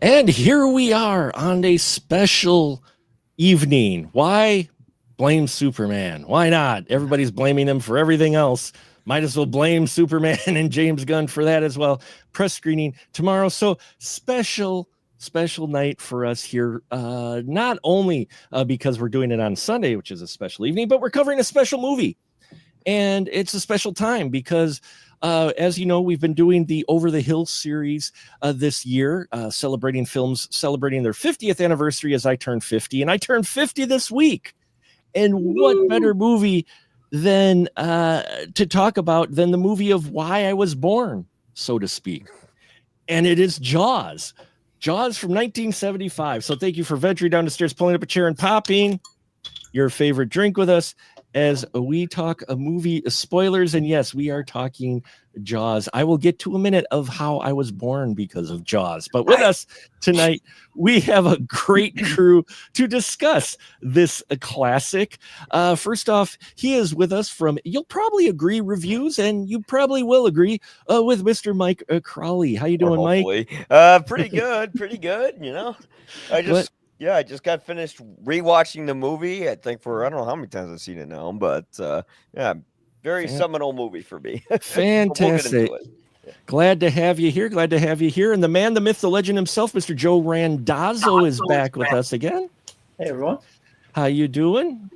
And here we are on a special evening. Why? Blame Superman. Why not? Everybody's blaming him for everything else. Might as well blame Superman and James Gunn for that as well. Press screening tomorrow. So special night for us here. Not only because we're doing it on Sunday, which is a special evening, but we're covering a special movie. And it's a special time because as you know, we've been doing the Over the Hill series this year, celebrating films, celebrating their 50th anniversary as I turned 50. And I turned 50 this week. And what better movie than to talk about than the movie of why I was born, so to speak. And it is Jaws. Jaws from 1975. So thank you for venturing down the stairs, pulling up a chair and popping your favorite drink with us as we talk a movie spoilers. And yes, we are talking Jaws. I will get to a minute of how I was born because of Jaws. But with us tonight, we have a great crew to discuss this classic. First off, he is with us from, you'll probably agree, Reviews, and you probably will agree with Mr. Mike Crowley. How you doing, Mike? Pretty good. You know, I just got finished rewatching the movie. I think I don't know how many times I've seen it now, but very seminal movie for me. Fantastic. Glad to have you here. And the man, the myth, the legend himself, Mr. Joe Randazzo is back with us again. Hey, everyone. How you doing?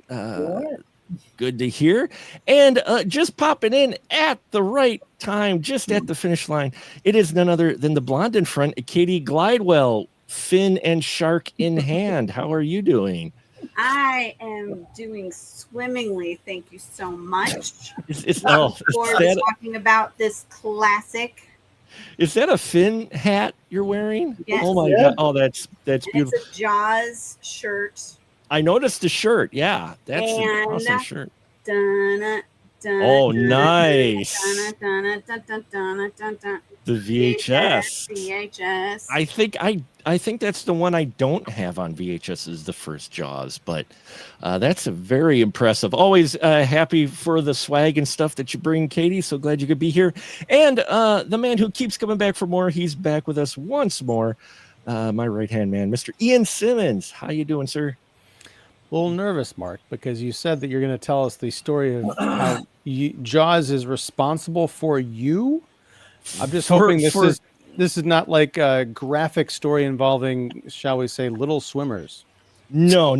Good to hear. And just popping in at the right time, just at the finish line, it is none other than the blonde in front, Katie Glidewell, fin and shark in hand. How are you doing? I am doing swimmingly. Thank you so much. Talking about this classic. Is that a fin hat you're wearing? Yes. Oh my God. Oh, that's beautiful. It's a Jaws shirt. I noticed the shirt. Yeah, that's an awesome shirt. Oh, nice. The VHS. VHS. I think that's the one I don't have on VHS is the first Jaws, but that's a very impressive. Always happy for the swag and stuff that you bring, Katie. So glad you could be here. And the man who keeps coming back for more, he's back with us once more. My right-hand man, Mr. Ian Simmons. How you doing, sir? A little nervous, Mark, because you said that you're going to tell us the story of how Jaws is responsible for you. I'm just hoping this is not like a graphic story involving, shall we say, little swimmers. No.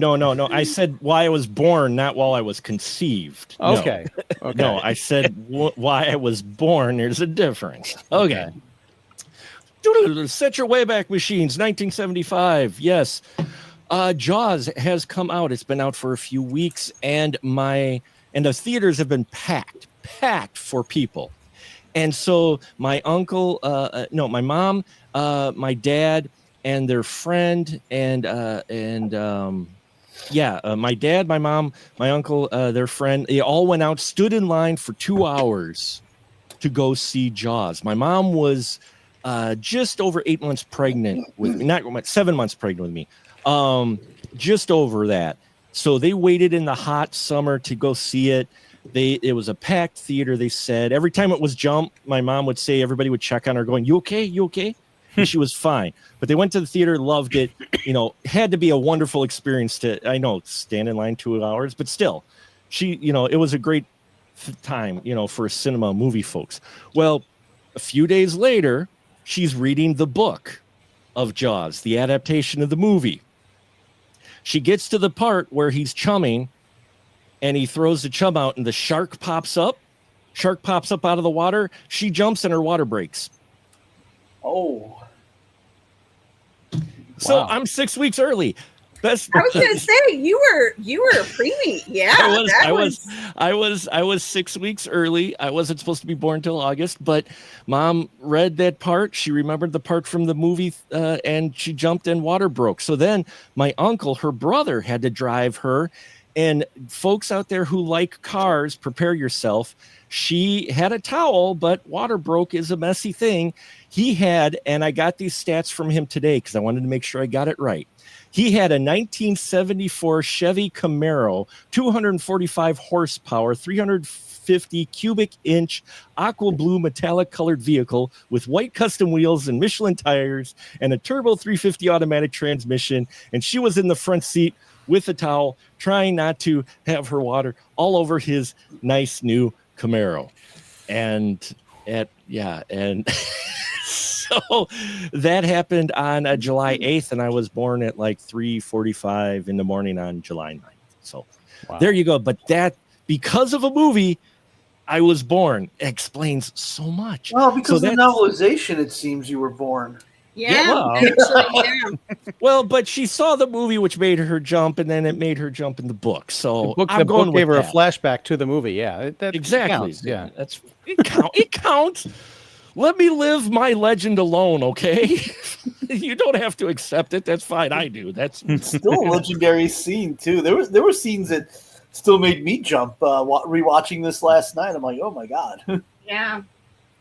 I said why I was born, not while I was conceived. Okay. No, I said why I was born. There's a difference. Okay. Set your Wayback Machines, 1975. Yes. Jaws has come out. It's been out for a few weeks, and the theaters have been packed for people. And so my uncle, my mom, my dad, and their friend, my dad, my mom, my uncle, their friend, they all went out, stood in line for 2 hours to go see Jaws. My mom was just over 8 months pregnant with me, not 7 months pregnant with me. Just over that. So they waited in the hot summer to go see it. It was a packed theater. They said every time it was jump, my mom would say, everybody would check on her going, you okay? And she was fine. But they went to the theater, loved it. Had to be a wonderful experience to, stand in line 2 hours, but still it was a great time, for cinema movie folks. Well, a few days later, she's reading the book of Jaws, the adaptation of the movie. She gets to the part where he's chumming and he throws the chum out and the shark pops up. Shark pops up out of the water. She jumps and her water breaks. Oh. So wow. I'm 6 weeks early. I was going to say you were a preemie. Yeah, I was 6 weeks early. I wasn't supposed to be born till August, but Mom read that part. She remembered the part from the movie, and she jumped and water broke. So then my uncle, her brother, had to drive her, And folks out there who like cars, prepare yourself. She had a towel, but water broke is a messy thing. He had, and I got these stats from him today because I wanted to make sure I got it right. He had a 1974 Chevy Camaro, 245 horsepower, 350 cubic inch aqua blue metallic colored vehicle with white custom wheels and Michelin tires and a turbo 350 automatic transmission. And she was in the front seat with a towel, trying not to have her water all over his nice new Camaro. And so that happened on July 8th, and I was born at like 3:45 in the morning on July 9th. So There you go. But that, because of a movie, I was born, explains so much. Well, because of the novelization, it seems you were born. Yeah, actually, Well, but she saw the movie, which made her jump, and then it made her jump in the book. So the book gave her a flashback to the movie. Yeah, that exactly. Counts. Yeah, it counts. Let me live my legend alone, okay? You don't have to accept it. That's fine. I do. That's still a legendary scene too. There were scenes that still made me jump. Rewatching this last night, I'm like, oh my god. Yeah.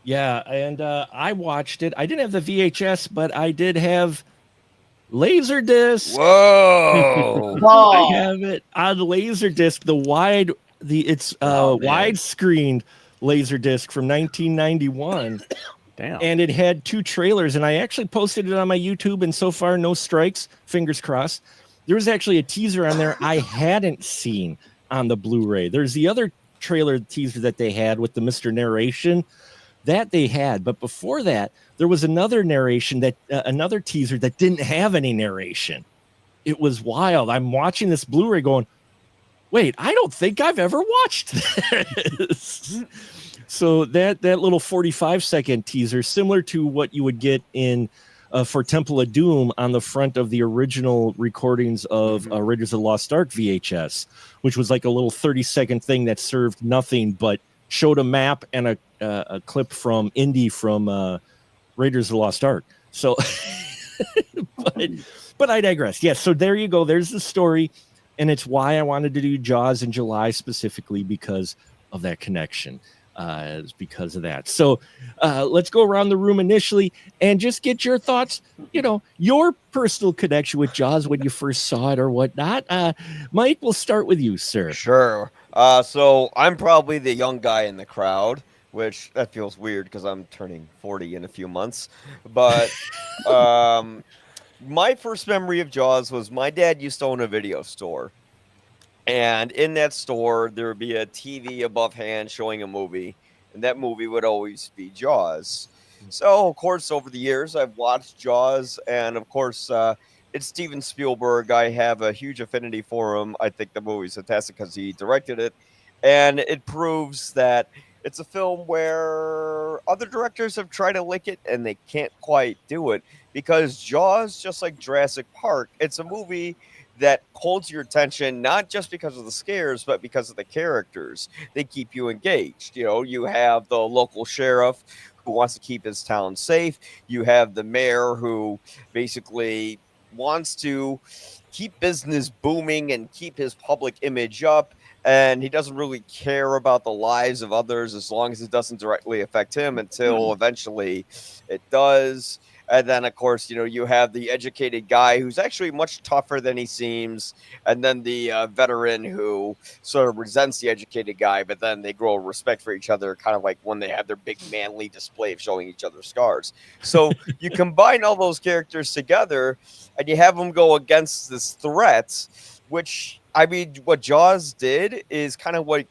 Yeah, and I watched it. I didn't have the VHS, but I did have Laserdisc. Whoa! I have it on Laserdisc. It's widescreen Laserdisc from 1991. Damn. And it had 2 trailers, and I actually posted it on my YouTube, and so far no strikes. Fingers crossed. There was actually a teaser on there I hadn't seen on the Blu-ray. There's the other trailer teaser that they had with the Mr. Narration. That they had, but before that, there was another narration another teaser that didn't have any narration. It was wild. I'm watching this Blu-ray going, wait, I don't think I've ever watched this. So that little 45-second teaser, similar to what you would get in for Temple of Doom on the front of the original recordings of Raiders of the Lost Ark VHS, which was like a little 30-second thing that served nothing but showed a map and a clip from Indy from Raiders of the Lost Ark. So, but I digress. Yes. So there you go. There's the story. And it's why I wanted to do Jaws in July specifically, because of that connection. It's because of that. So let's go around the room initially and just get your thoughts, your personal connection with Jaws when you first saw it or whatnot. Mike, we'll start with you, sir. Sure. So I'm probably the young guy in the crowd, which that feels weird because I'm turning 40 in a few months. But my first memory of Jaws was my dad used to own a video store. And in that store, there would be a TV above hand showing a movie. And that movie would always be Jaws. So, of course, over the years, I've watched Jaws. And, of course, it's Steven Spielberg. I have a huge affinity for him. I think the movie's fantastic because he directed it. And it proves that it's a film where other directors have tried to lick it and they can't quite do it. Because Jaws, just like Jurassic Park, it's a movie that holds your attention, not just because of the scares, but because of the characters. They keep you engaged. You have the local sheriff who wants to keep his town safe. You have the mayor who basically wants to keep business booming and keep his public image up. And he doesn't really care about the lives of others as long as it doesn't directly affect him until eventually it does. And then, of course, you have the educated guy who's actually much tougher than he seems. And then the veteran who sort of resents the educated guy, but then they grow respect for each other, kind of like when they have their big manly display of showing each other scars. So you combine all those characters together and you have them go against this threat, which, I mean, what Jaws did is kind of what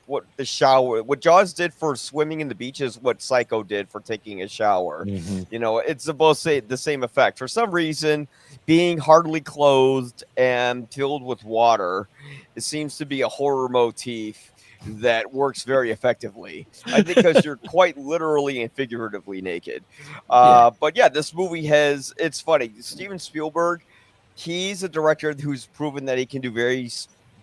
Jaws did for swimming in the beach is what Psycho did for taking a shower. It's supposed to say the same effect. For some reason, being hardly clothed and filled with water, it seems to be a horror motif that works very effectively. I think because you're quite literally and figuratively naked. But yeah, this movie it's funny. Steven Spielberg, he's a director who's proven that he can do very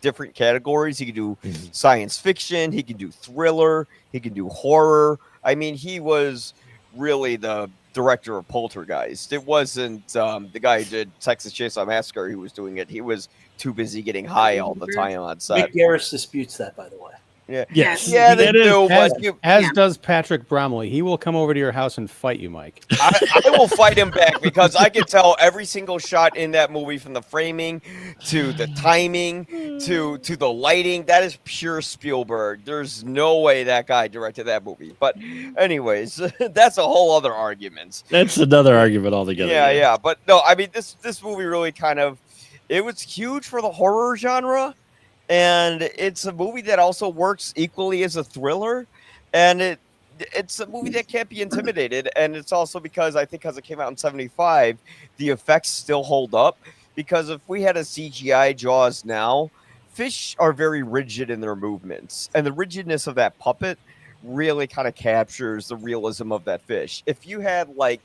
different categories. He can do science fiction, he can do thriller, he can do horror. I mean, he was really the director of Poltergeist. It wasn't the guy who did Texas Chainsaw Massacre who was doing it. He was too busy getting high all the time on set. Mick Garris disputes that, by the way. Yeah, Yes. yeah, they That is- do. As, But as does Patrick Bromley. He will come over to your house and fight you, Mike. I will fight him back because I can tell every single shot in that movie, from the framing to the timing to the lighting. That is pure Spielberg. There's no way that guy directed that movie. But anyways, that's a whole other argument. That's another argument altogether. Yeah. But no, I mean this movie really it was huge for the horror genre, and it's a movie that also works equally as a thriller, and it's a movie that can't be intimidated. And it's also because I think because it came out in 1975, the effects still hold up. Because if we had a CGI Jaws now, fish are very rigid in their movements, and the rigidness of that puppet really kind of captures the realism of that fish. If you had like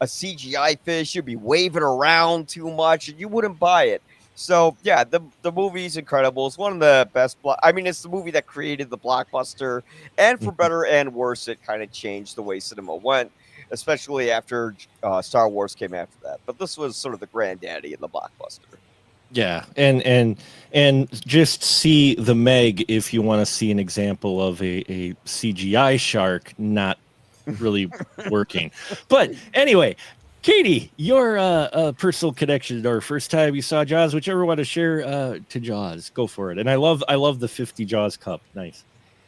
a CGI fish, you'd be waving around too much and you wouldn't buy it. So yeah, the movie's incredible. It's one of the best. It's the movie that created the blockbuster, and for better and worse, it kind of changed the way cinema went, especially after Star Wars came after that. But this was sort of the granddaddy of the blockbuster. Yeah, and just see the Meg if you want to see an example of a CGI shark not really working. But anyway, Katie, your personal connection or first time you saw Jaws, whichever one to share to Jaws, go for it. And I love the 50 Jaws cup. Nice.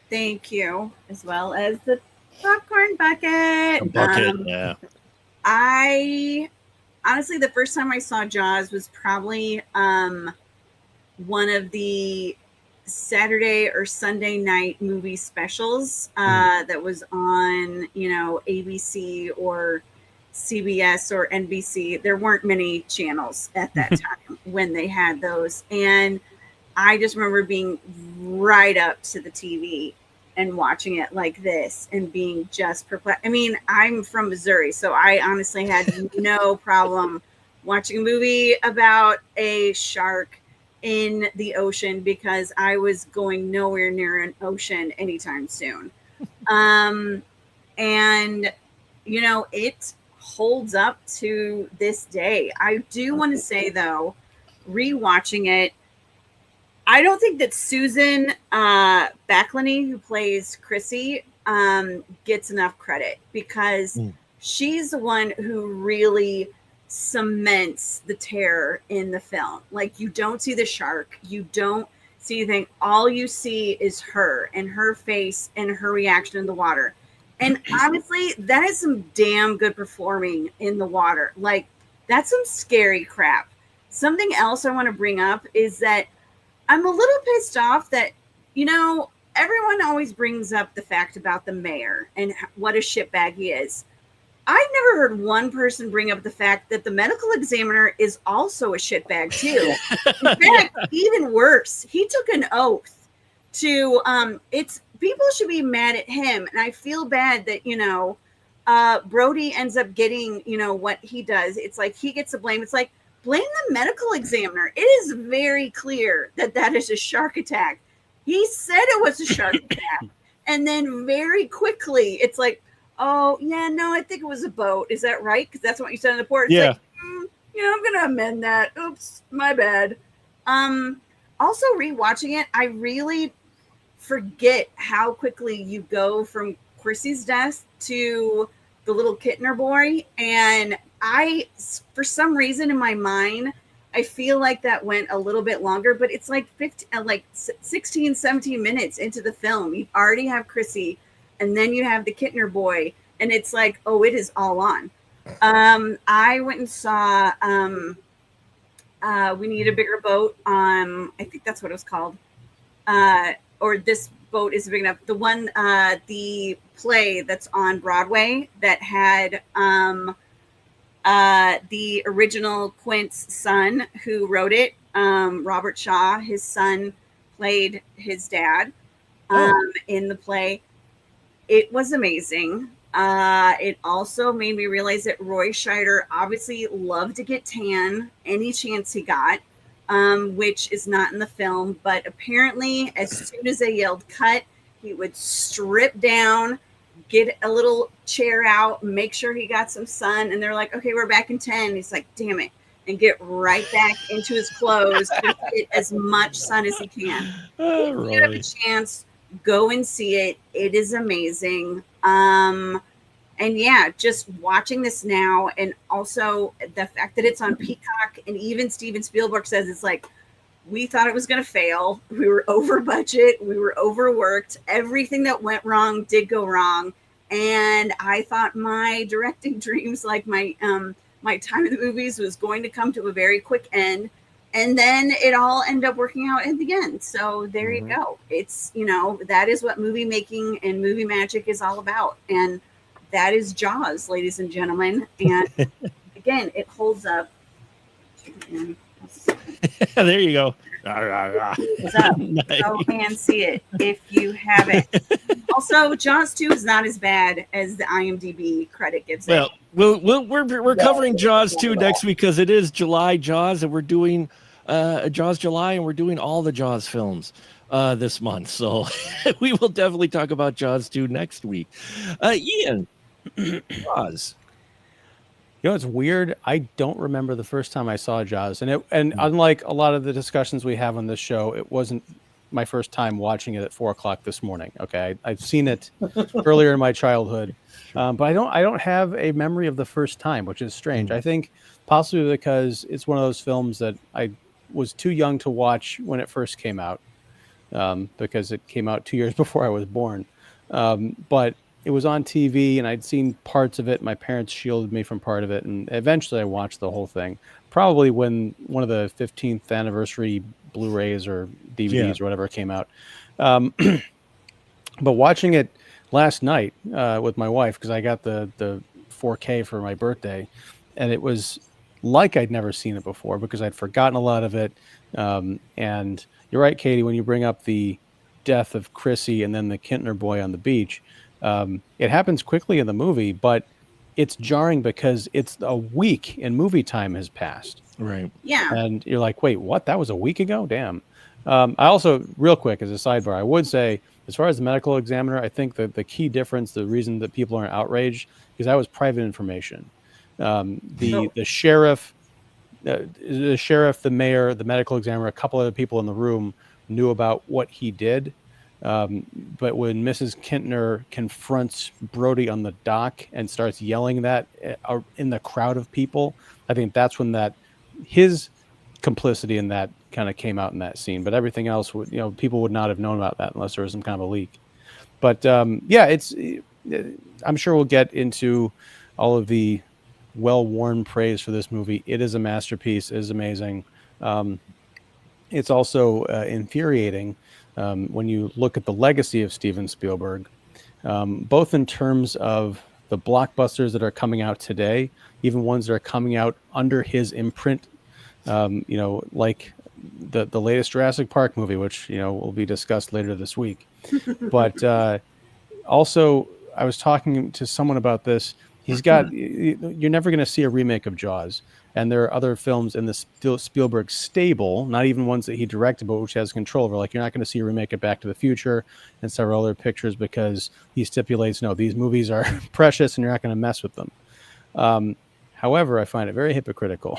Thank you, as well as the popcorn bucket. A bucket, yeah. I honestly, the first time I saw Jaws was probably one of the Saturday or Sunday night movie specials that was on, ABC or CBS or NBC. There weren't many channels at that time when they had those. And I just remember being right up to the TV and watching it like this and being just perplexed. I mean, I'm from Missouri, so I honestly had no problem watching a movie about a shark in the ocean because I was going nowhere near an ocean anytime soon. And, it holds up to this day. I do want to say, though, rewatching it, I don't think that Susan Backlany, who plays Chrissy, gets enough credit because she's the one who really cements the terror in the film. Like, you don't see the shark, you don't see anything. All you see is her and her face and her reaction in the water. And honestly, that is some damn good performing in the water. Like, that's some scary crap. Something else I want to bring up is that I'm a little pissed off that, everyone always brings up the fact about the mayor and what a shitbag he is. I've never heard one person bring up the fact that the medical examiner is also a shitbag too. In fact, even worse, he took an oath to, people should be mad at him. And I feel bad that, Brody ends up getting, what he does. It's like he gets the blame. It's like, blame the medical examiner. It is very clear that is a shark attack. He said it was a shark attack. And then very quickly, it's like, oh, yeah, no, I think it was a boat. Is that right? Because that's what you said in the report. It's like, I'm going to amend that. Oops, my bad. Also, rewatching it, I really forget how quickly you go from Chrissy's death to the little Kittner boy. And for some reason in my mind, I feel like that went a little bit longer, but it's like 16, 17 minutes into the film. You already have Chrissy, and then you have the Kittner boy, and it's like, oh, it is all on. I went and saw We Need a Bigger Boat. I think that's what it was called. Or This Boat Is Big Enough. The one, the play that's on Broadway that had the original Quint's son who wrote it, Robert Shaw, his son played his dad in the play. It was amazing. It also made me realize that Roy Scheider obviously loved to get tan any chance he got, which is not in the film. But apparently, as soon as they yelled cut, he would strip down, get a little chair out, make sure he got some sun, and they're like, okay, we're back in 10. He's like, damn it, and get right back into his clothes to get as much sun as he can. If you have a chance, go and see it. It is amazing. And yeah, just watching this now, and also the fact that it's on Peacock, and even Steven Spielberg says it's like, we thought it was going to fail. We were over budget. We were overworked. Everything that went wrong did go wrong. And I thought my directing dreams, like my time in the movies, was going to come to a very quick end. And then it all ended up working out in the end. So there you go. It's, that is what movie making and movie magic is all about. And that is Jaws, ladies and gentlemen. And again, it holds up. There you go. What's up? Nice. Go and see it if you haven't. Also, Jaws 2 is not as bad as the IMDb credit gives it. Well, we're covering Jaws 2 next week because it is July Jaws, and we're doing Jaws July, and we're doing all the Jaws films this month. So we will definitely talk about Jaws 2 next week. Ian, Jaws. It's weird. I don't remember the first time I saw Jaws, and unlike a lot of the discussions we have on this show, it wasn't my first time watching it at 4:00 this morning. Okay, I've seen it earlier in my childhood, but I don't have a memory of the first time, which is strange. I think possibly because it's one of those films that I was too young to watch when it first came out, because it came out 2 years before I was born. But it was on TV, and I'd seen parts of it. My parents shielded me from part of it, and eventually I watched the whole thing. Probably when one of the 15th anniversary Blu-rays or DVDs or whatever came out. But watching it last night with my wife, because I got the 4K for my birthday, and it was like I'd never seen it before because I'd forgotten a lot of it. And you're right, Katie, when you bring up the death of Chrissy and then the Kintner boy on the beach. It happens quickly in the movie, but it's jarring because it's a week and movie time has passed. Right. Yeah. And you're like, wait, what? That was a week ago? Damn. I also, real quick, as a sidebar, I would say, as far as the medical examiner, I think that the key difference, the reason that people aren't outraged, is that was private information. The sheriff, the mayor, the medical examiner, a couple other people in the room knew about what he did. But when Mrs. Kintner confronts Brody on the dock and starts yelling that in the crowd of people, I think that's when his complicity in that kind of came out in that scene. But everything else, people would not have known about that unless there was some kind of a leak. But I'm sure we'll get into all of the well-worn praise for this movie. It is a masterpiece. It is amazing. It's also infuriating. When you look at the legacy of Steven Spielberg, both in terms of the blockbusters that are coming out today, even ones that are coming out under his imprint, like the latest Jurassic Park movie, which, will be discussed later this week. But also, I was talking to someone about this. You're never going to see a remake of Jaws. And there are other films in the Spielberg stable, not even ones that he directed, but which has control over. Like, you're not going to see a remake of Back to the Future and several other pictures because he stipulates, no, these movies are precious and you're not going to mess with them. However, I find it very hypocritical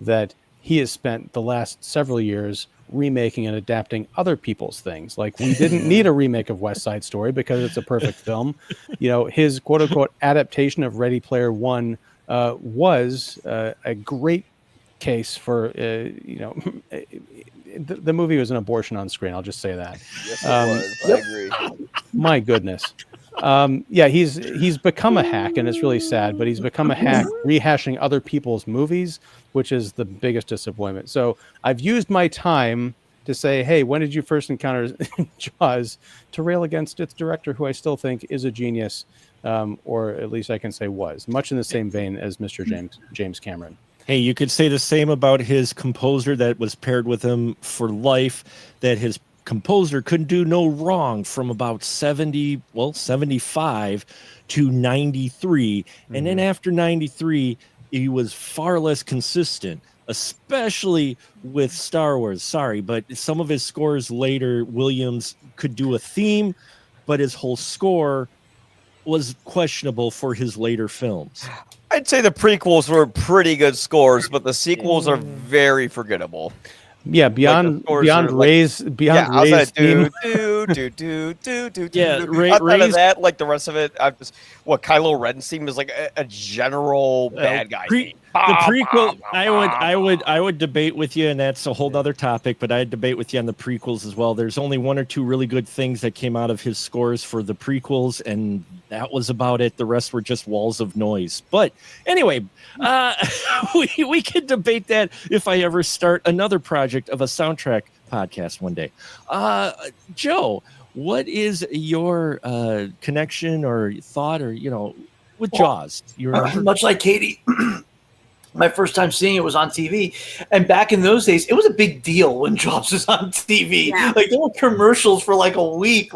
that he has spent the last several years remaking and adapting other people's things. Like, we didn't need a remake of West Side Story because it's a perfect film. His quote unquote adaptation of Ready Player One was a great case for, the movie was an abortion on screen. I'll just say that. Yes, it was. I agree. My goodness. He's become a hack, and it's really sad, but he's become a hack rehashing other people's movies, which is the biggest disappointment. So I've used my time to say, hey, when did you first encounter Jaws, to rail against its director, who I still think is a genius, or at least I can say was, much in the same vein as Mr. James Cameron. Hey, you could say the same about his composer that was paired with him for life, that his composer couldn't do no wrong from about 75 to 93. And then after 93, he was far less consistent, especially with Star Wars. Sorry, but some of his scores later, Williams could do a theme, but his whole score was questionable for his later films? I'd say the prequels were pretty good scores, but the sequels are very forgetable. Yeah, beyond Ray's theme. Outside of that, like the rest of it, Kylo Ren's theme is like a general bad guy theme. The prequel, I would debate with you, and that's a whole other topic, but I'd debate with you on the prequels as well. There's only one or two really good things that came out of his scores for the prequels, and that was about it. The rest were just walls of noise. But anyway, we can debate that if I ever start another project of a soundtrack podcast one day. Joe, what is your connection or thought or, with Jaws? Much like Katie, my first time seeing it was on TV. And back in those days, it was a big deal when Jaws was on TV. Yeah. Like, there were commercials for like a week.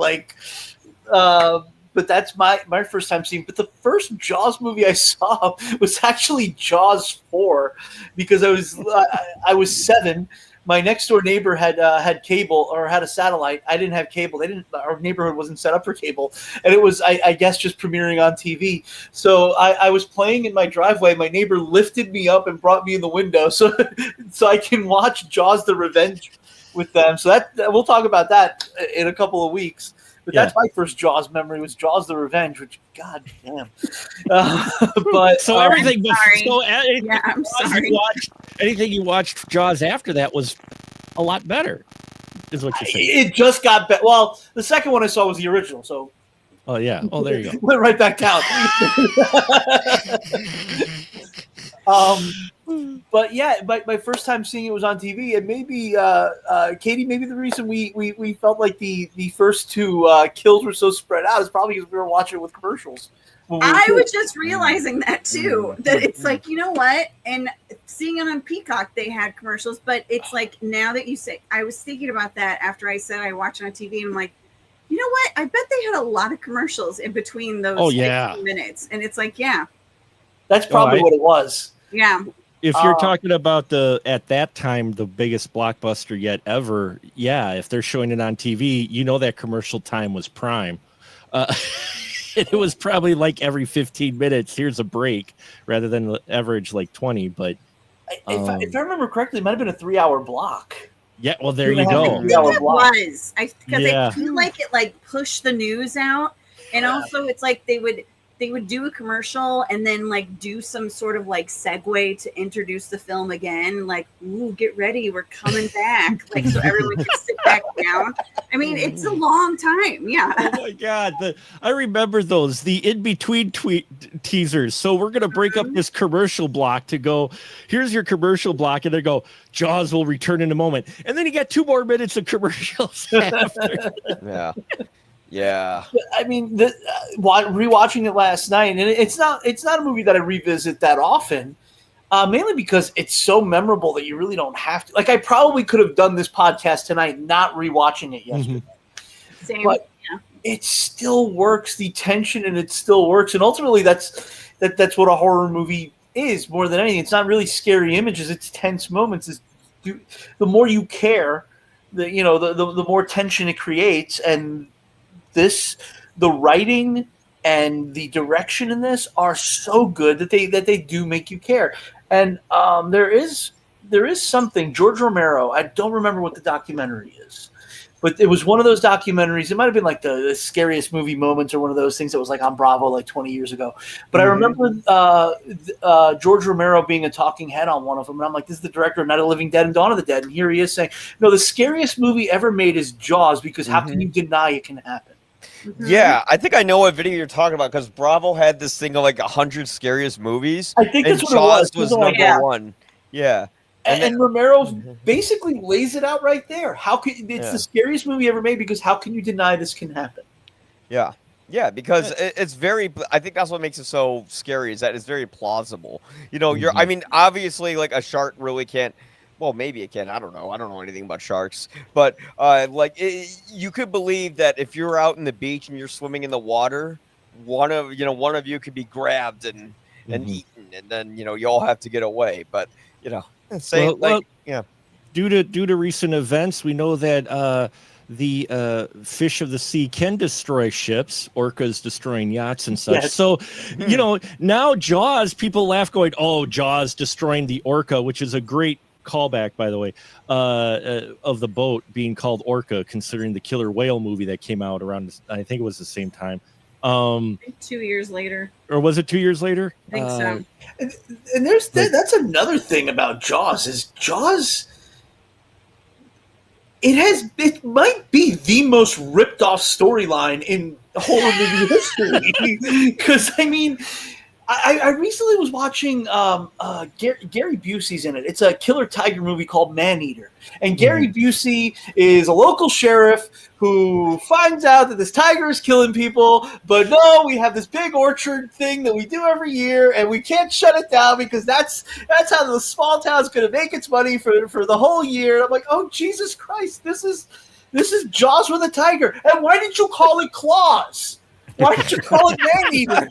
But that's my first time seeing. But the first Jaws movie I saw was actually Jaws 4, because I was 7. My next door neighbor had cable or had a satellite. I didn't have cable. Our neighborhood wasn't set up for cable, and it was I guess just premiering on TV. So I was playing in my driveway. My neighbor lifted me up and brought me in the window so I can watch Jaws: The Revenge with them. So that we'll talk about that in a couple of weeks. But that's my first Jaws memory, was Jaws: The Revenge, which, god damn. But so everything, I'm sorry. Anything you watched Jaws after that was a lot better, is what you're saying. It just got better. Well, the second one I saw was the original, so. Oh yeah. Oh, there you go. Went right back down. But yeah, my first time seeing it was on TV, and maybe Katie, maybe the reason we felt like the first two kills were so spread out is probably because we were watching it with commercials. I was just realizing that too, that it's like, you know what? And seeing it on Peacock, they had commercials, but it's like, now that you say, I was thinking about that after I said I watched it on TV, and I'm like, you know what? I bet they had a lot of commercials in between those 15 minutes. And it's like, yeah. That's probably what it was. Yeah. If you're talking about at that time, the biggest blockbuster yet ever, if they're showing it on TV, that commercial time was prime. It was probably like every 15 minutes, here's a break, rather than the average like 20. But if I remember correctly, it might have been a 3-hour block. Yeah, well, there you go. I think it was. Because I feel like it like pushed the news out. And also it's like they would do a commercial and then like do some sort of like segue to introduce the film again, like, ooh, get ready, we're coming back, like, so everyone can sit back down. I mean, it's a long time. Yeah. Oh my god, I remember those, the in-between teasers. So we're gonna break up this commercial block to go, here's your commercial block, and they go, Jaws will return in a moment, and then you get 2 more minutes of commercials after. Yeah. I mean, rewatching it last night, and it's not a movie that I revisit that often, mainly because it's so memorable that you really don't have to. Like, I probably could have done this podcast tonight not rewatching it yesterday. Mm-hmm. Same. But it still works, the tension, and it still works. And ultimately, that's what a horror movie is more than anything. It's not really scary images; it's tense moments. The more you care, the more tension it creates. And the writing and the direction in this are so good that they do make you care. And there is something, George Romero, I don't remember what the documentary is, but it was one of those documentaries. It might have been like the scariest movie moments, or one of those things that was like on Bravo like 20 years ago. But I remember George Romero being a talking head on one of them, and I'm like, this is the director of Night of the Living Dead and Dawn of the Dead, and here he is saying, no, the scariest movie ever made is Jaws, because how can you deny it can happen? Yeah, I think I know what video you're talking about, because Bravo had this thing of like 100 scariest movies. I think that's what Jaws it was. number 1. Yeah. And Romero basically lays it out right there. It's the scariest movie ever made, because how can you deny this can happen? Yeah. Yeah, because it's very, I think that's what makes it so scary, is that it's very plausible. I mean, obviously, like, a shark really can't. Well, maybe it can. I don't know. I don't know anything about sharks. But you could believe that if you're out in the beach and you're swimming in the water, one of you could be grabbed and eaten, and then you all have to get away. But due to recent events, we know that the fish of the sea can destroy ships, orcas destroying yachts and such. Yes. So, you know, now Jaws, people laugh going, oh, Jaws destroying the orca, which is a great callback, by the way, of the boat being called Orca, considering the killer whale movie that came out around, I think it was the same time. 2 years later. Or was it 2 years later? I think so. And there's that's another thing about Jaws is Jaws. It might be the most ripped off storyline in horror movie history. Because I mean, I recently was watching Gary Busey's in it. It's a killer tiger movie called Maneater. And Gary Busey is a local sheriff who finds out that this tiger is killing people, but no, we have this big orchard thing that we do every year, and we can't shut it down because that's how the small town's going to make its money for the whole year. I'm like, oh, Jesus Christ, this is Jaws with a tiger. And why did you call it Claws? Why did you call it Maneater?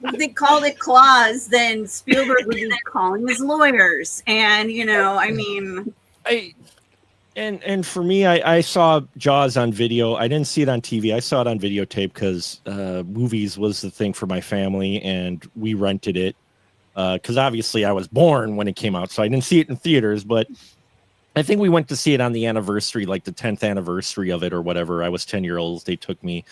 If they called it Claws, then Spielberg would be calling his lawyers. And, you know, I mean... And for me, I saw Jaws on video. I didn't see it on TV. I saw it on videotape because movies was the thing for my family, and we rented it. Because obviously I was born when it came out, so I didn't see it in theaters, but I think we went to see it on the anniversary, like the 10th anniversary of it or whatever. I was 10 years old. They took me.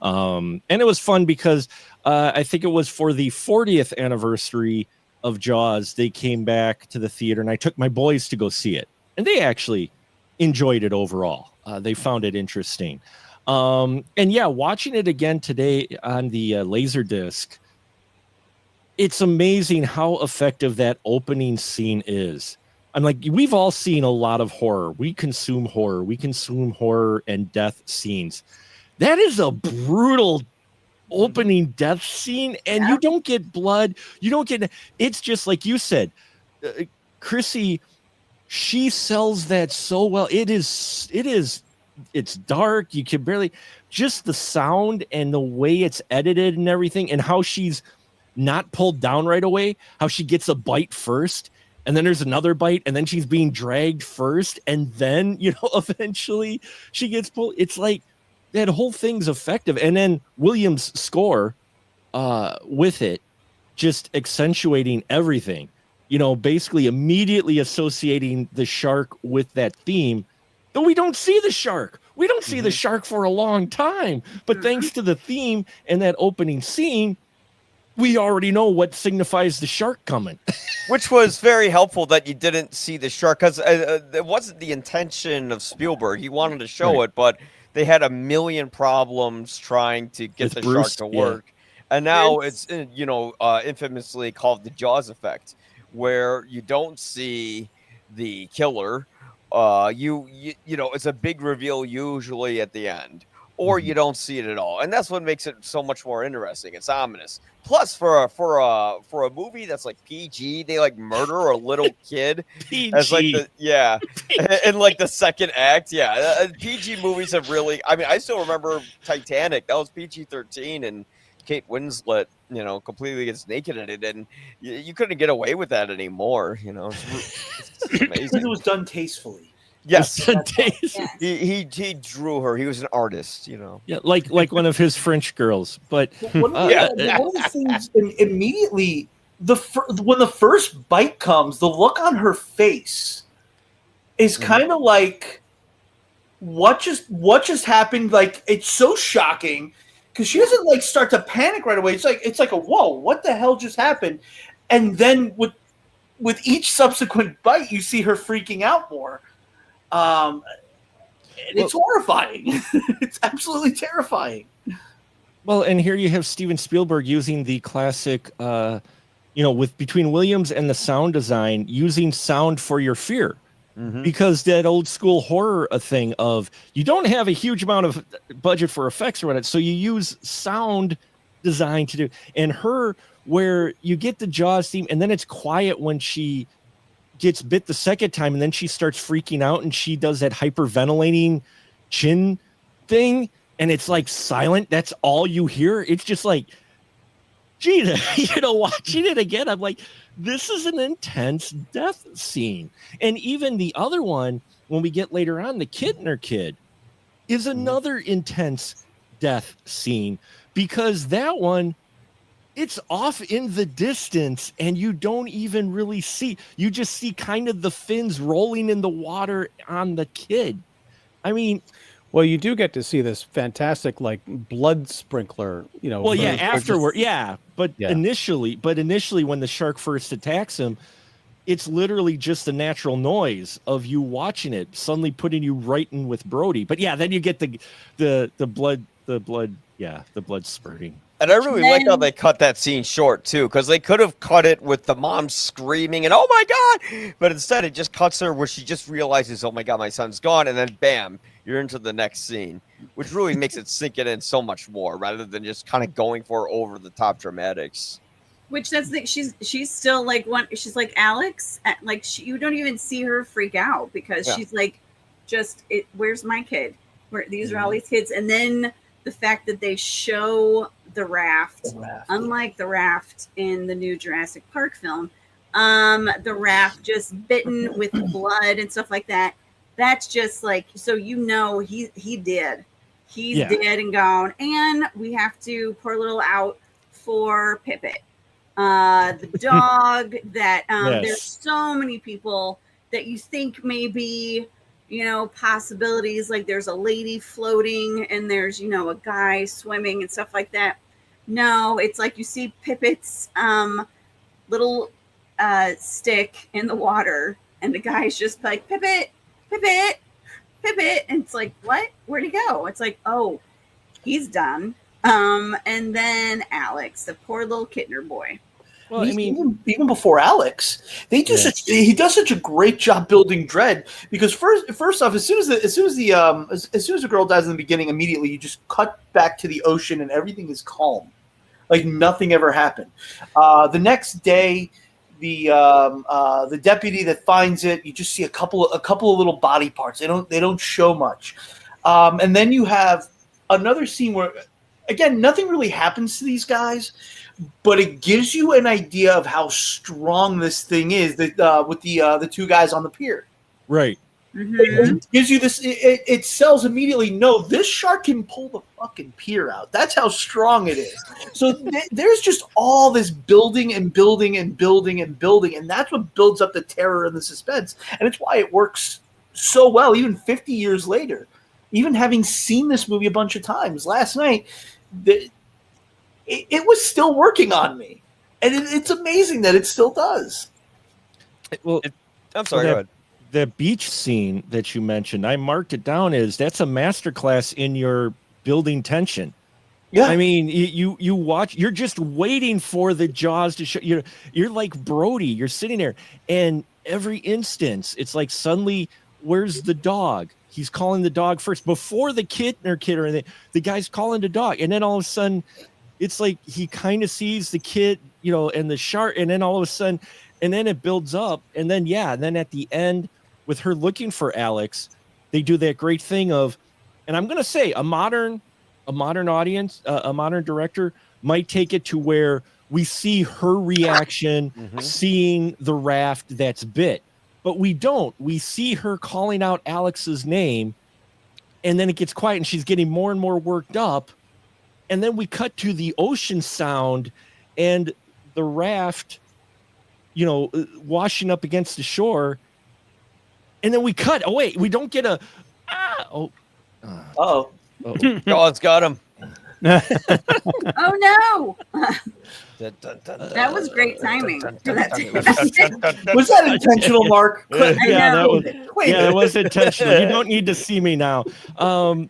And it was fun because I think it was for the 40th anniversary of Jaws. They came back to the theater, and I took my boys to go see it. And they actually enjoyed it overall. They found it interesting. And yeah, watching it again today on the Laserdisc, it's amazing how effective that opening scene is. I'm like, we've all seen a lot of horror. We consume horror. We consume horror and death scenes. That is a brutal opening death scene, and you don't get blood. You don't get. It's just like you said, Chrissy. She sells that so well. It's dark. You can barely, just the sound and the way it's edited and everything, and how she's not pulled down right away, how she gets a bite first, and then there's another bite, and then she's being dragged first, and then, you know, eventually she gets pulled. It's like that whole thing's effective. And then Williams' score with it, just accentuating everything. You know, basically immediately associating the shark with that theme, though we don't see the shark. We don't see the shark for a long time. But thanks to the theme and that opening scene, we already know what signifies the shark coming. Which was very helpful that you didn't see the shark, because it wasn't the intention of Spielberg. He wanted to show it, but they had a million problems trying to get the shark to work. And now it's, you know, infamously called the Jaws effect, where you don't see the killer. You know, it's a big reveal usually at the end, or you don't see it at all, and that's what makes it so much more interesting. It's ominous. Plus, for a movie that's like PG, they like murder a little kid as like in like the second act. PG movies have really. I mean, I still remember Titanic. That was PG-13, and Kate Winslet, you know, completely gets naked in it, and you couldn't get away with that anymore. You know, it's amazing. It was done tastefully. Yes, He drew her. He was an artist, you know. Yeah, like one of his French girls. But one of the things immediately, when the first bite comes, the look on her face is kind of like, what just happened? Like, it's so shocking. Because she doesn't like start to panic right away. It's like a whoa, what the hell just happened? And then with each subsequent bite, you see her freaking out more. It's horrifying. It's absolutely terrifying. Well, and here you have Steven Spielberg using the classic, you know, with between Williams and the sound design, using sound for your fear. Because that old school horror thing of you don't have a huge amount of budget for effects or whatnot, so you use sound design to do. And her, where you get the Jaws theme, and then it's quiet when she gets bit the second time, and then she starts freaking out, and she does that hyperventilating chin thing, and it's like silent. That's all you hear. It's just like, gee, you know, watching it again, I'm like, this is an intense death scene. And even the other one, when we get later on, the Kidner kid is another intense death scene, because that one, it's off in the distance and you don't even really see. You just see kind of the fins rolling in the water on the kid. I mean, well, you do get to see this fantastic like blood sprinkler, you know. well, yeah, afterward, but Yeah. initially when the shark first attacks him, it's literally just the natural noise of you watching it suddenly putting you right in with Brody. But yeah, then you get the blood spurting. And I really like how they cut that scene short too, because they could have cut it with the mom screaming and "Oh my god!" But instead, it just cuts her where she just realizes, "Oh my god, my son's gone," and then bam, you're into the next scene, which really makes it sink it in so much more, rather than just kind of going for over the top dramatics. Which that's the, she's still like she's like Alex, like you don't even see her freak out because she's like, where's my kid? These are all these kids, and then the fact that they show the raft, unlike the raft in the new Jurassic Park film, the raft just bitten with blood and stuff like that. That's just like, so he's dead and gone. And we have to pour a little out for Pippet, the dog that there's so many people that you think maybe, possibilities, like there's a lady floating and there's, a guy swimming and stuff like that. No, it's like you see Pippet's little stick in the water and the guy's just like, Pippet, Pippet, Pippet. And it's like, what? Where'd he go? It's like, oh, he's done. And then Alex, the poor little Kidner boy. Well, I mean, even before Alex, he does such a great job building dread, because first off, as soon as the girl dies in the beginning, immediately you just cut back to the ocean and everything is calm, like nothing ever happened. The next day, the deputy that finds it, you just see a couple of little body parts. They don't show much, and then you have another scene where, again, nothing really happens to these guys, but it gives you an idea of how strong this thing is. With the two guys on the pier, right? It gives you this. It sells immediately. No, this shark can pull the fucking pier out. That's how strong it is. So there's just all this building and building and building and building, and that's what builds up the terror and the suspense. And it's why it works so well, even 50 years later. Even having seen this movie a bunch of times, last night, it was still working on me, and it's amazing that it still does. Well, I'm sorry. Go ahead. The beach scene that you mentioned, I marked it down as that's a masterclass in your building tension. Yeah, I mean, you watch, you're just waiting for the jaws to show. You're like Brody. You're sitting there, and every instance, it's like suddenly, where's the dog? He's calling the dog first before the kid or the guy's calling the dog, and then all of a sudden, it's like he kind of sees the kid, and the shark, and then all of a sudden, and then it builds up, and then and then at the end, with her looking for Alex, they do that great thing of, and I'm gonna say a modern audience, a modern director might take it to where we see her reaction, seeing the raft that's bit, but we don't. We see her calling out Alex's name, and then it gets quiet, and she's getting more and more worked up. And then we cut to the ocean sound and the raft, washing up against the shore. And then we cut. Oh, wait, we don't get a. God's got him. Oh, no. That was great timing. Was that intentional, Mark? That was intentional. You don't need to see me now.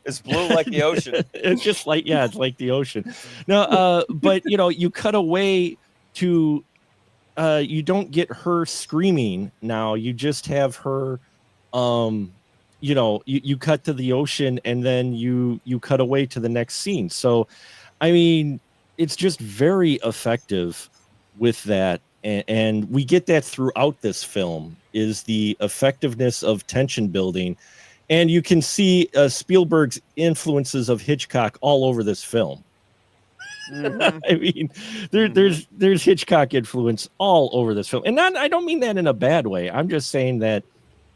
It's blue like the ocean. It's just like, it's like the ocean. No, but you cut away to, you don't get her screaming now. You just have her, you cut to the ocean, and then you cut away to the next scene. So, I mean, it's just very effective with that. And we get that throughout this film, is the effectiveness of tension building. And you can see Spielberg's influences of Hitchcock all over this film. I mean, there's Hitchcock influence all over this film, and I don't mean that in a bad way. I'm just saying that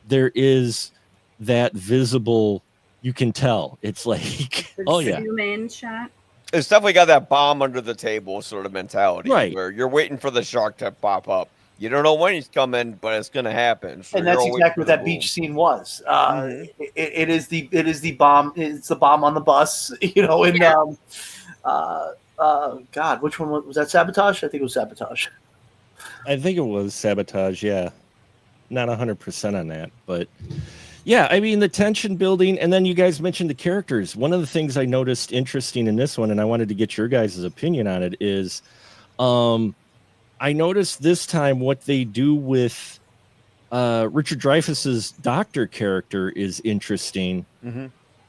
there is that visible. You can tell it's like, The oh yeah, zoom in shot. It's definitely got that bomb under the table sort of mentality, Right. where you're waiting for the shark to pop up. You don't know when he's coming, but it's going to happen. So And that's you're all exactly waiting what for that the beach boom. scene was. Mhm. It is the bomb. It's the bomb on the bus. You know, and God, which one was that? Sabotage? I think it was Sabotage. I think it was Sabotage. Yeah, not 100% on that, but yeah, I mean the tension building, and then you guys mentioned the characters. One of the things I noticed interesting in this one, and I wanted to get your guys' opinion on it, is I noticed this time what they do with Richard Dreyfuss's doctor character is interesting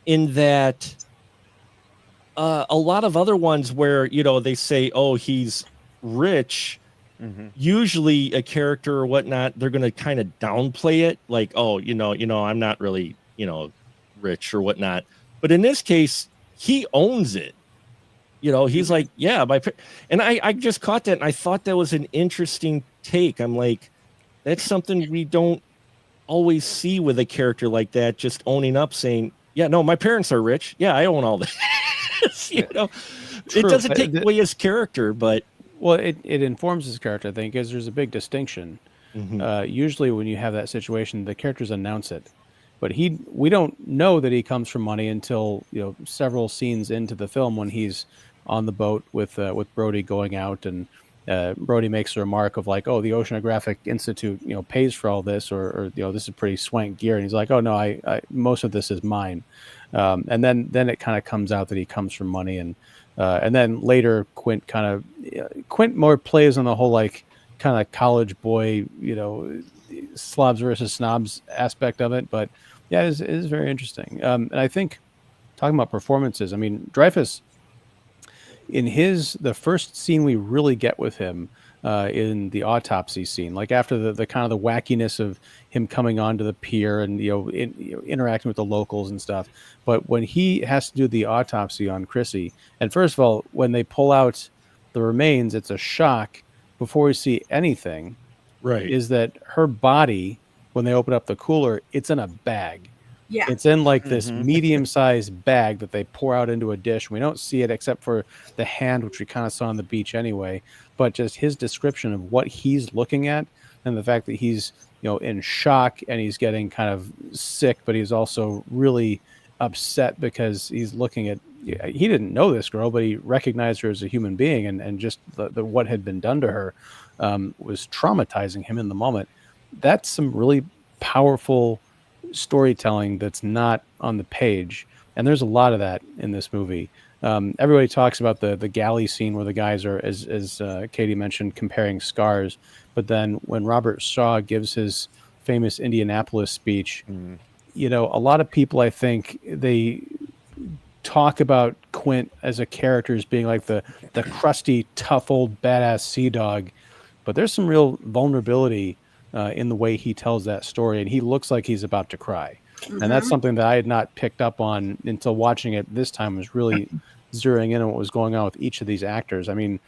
in that a lot of other ones where, you know, they say, oh, he's rich. Usually a character or whatnot, they're going to kind of downplay it. Like, oh, you know, I'm not really, rich or whatnot. But in this case, he owns it. You know, he's like, yeah, and I just caught that. And I thought that was an interesting take. I'm like, that's something we don't always see with a character like that, just owning up, saying, yeah, no, my parents are rich. Yeah, I own all this. You know, it doesn't take away his character, but. Well, it informs his character, I think, because there's a big distinction. Usually when you have that situation, the characters announce it. But we don't know that he comes from money until, several scenes into the film when he's on the boat with Brody going out, and Brody makes a remark of like, oh, the Oceanographic Institute, pays for all this, or this is pretty swank gear. And he's like, oh, no, I most of this is mine. And then it kind of comes out that he comes from money, and then later Quint more plays on the whole like kind of college boy, slobs versus snobs aspect of it. But yeah, it is very interesting. And I think talking about performances, I mean, Dreyfuss in the first scene we really get with him in the autopsy scene, like after the kind of the wackiness of him coming onto the pier and interacting with the locals and stuff. But when he has to do the autopsy on Chrissy, and first of all, when they pull out the remains, it's a shock before we see anything. Right. Is that her body, when they open up the cooler, it's in a bag. Yeah. It's in like this medium-sized bag that they pour out into a dish. We don't see it except for the hand, which we kind of saw on the beach anyway. But just his description of what he's looking at, and the fact that he's in shock and he's getting kind of sick, but he's also really upset because he's looking at, he didn't know this girl, but he recognized her as a human being, and just the what had been done to her was traumatizing him in the moment. That's some really powerful storytelling that's not on the page, and there's a lot of that in this movie. Everybody talks about the galley scene where the guys are, as Katie mentioned, comparing scars, but then when Robert Shaw gives his famous Indianapolis speech, a lot of people, I think, they talk about Quint as a character as being like the crusty, tough old badass sea dog, but there's some real vulnerability in the way he tells that story, and he looks like he's about to cry. And that's something that I had not picked up on until watching it this time, was really zeroing in on what was going on with each of these actors. I mean,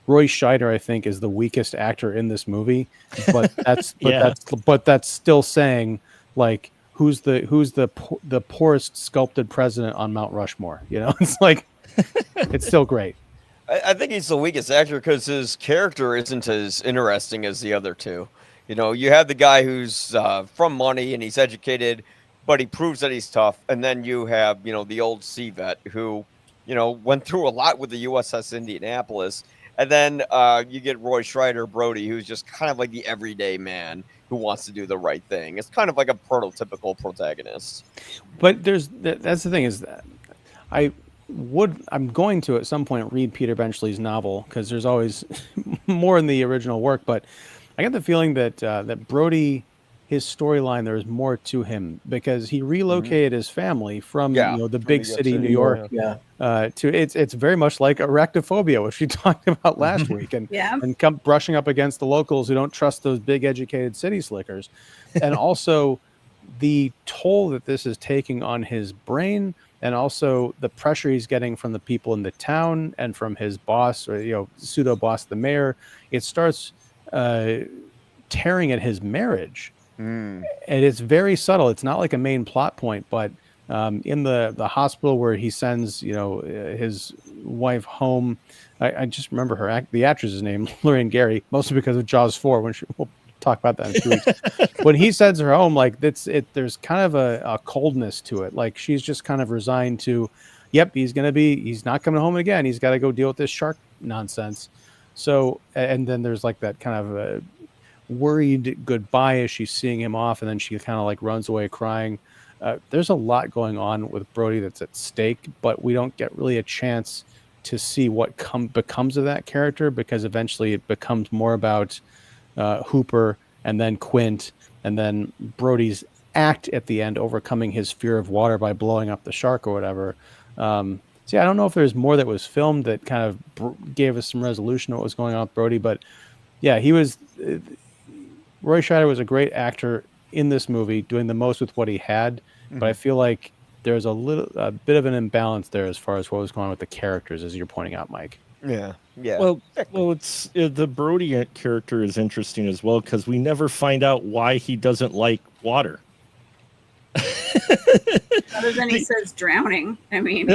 Roy Scheider, I think, is the weakest actor in this movie, but that's still saying, like, who's the poorest sculpted president on Mount Rushmore? It's like, it's still great. I think he's the weakest actor because his character isn't as interesting as the other two. You have the guy who's from money and he's educated, but he proves that he's tough. And then you have, the old sea vet who, went through a lot with the USS Indianapolis. And then you get Roy Scheider, Brody, who's just kind of like the everyday man who wants to do the right thing. It's kind of like a prototypical protagonist. But that's the thing, is that I'm going to at some point read Peter Benchley's novel, because there's always more in the original work, but I get the feeling that Brody, his storyline, there's more to him, because he relocated his family from the big city, New York, to it's very much like arachnophobia, which we talked about last week, and come brushing up against the locals who don't trust those big educated city slickers, and also the toll that this is taking on his brain and also the pressure he's getting from the people in the town and from his boss, or pseudo boss, the mayor. It starts tearing at his marriage, and it's very subtle. It's not like a main plot point, but in the hospital where he sends his wife home, I just remember the actress's name, Lorraine Gary, mostly because of Jaws 4. We'll talk about that in 2 weeks. When he sends her home, like there's kind of a coldness to it. Like she's just kind of resigned to, yep, he's not coming home again. He's got to go deal with this shark nonsense. So, and then there's like that kind of a worried goodbye as she's seeing him off, and then she kind of like runs away crying. There's a lot going on with Brody that's at stake, but we don't get really a chance to see what becomes of that character, because eventually it becomes more about Hooper and then Quint and then Brody's act at the end, overcoming his fear of water by blowing up the shark or whatever. See, I don't know if there's more that was filmed that kind of gave us some resolution to what was going on with Brody, but yeah, Roy Scheider was a great actor in this movie, doing the most with what he had. But I feel like there's a bit of an imbalance there as far as what was going on with the characters, as you're pointing out, Mike. Yeah. Well, it's the Brody character is interesting as well, because we never find out why he doesn't like water. Other than he says drowning. I mean,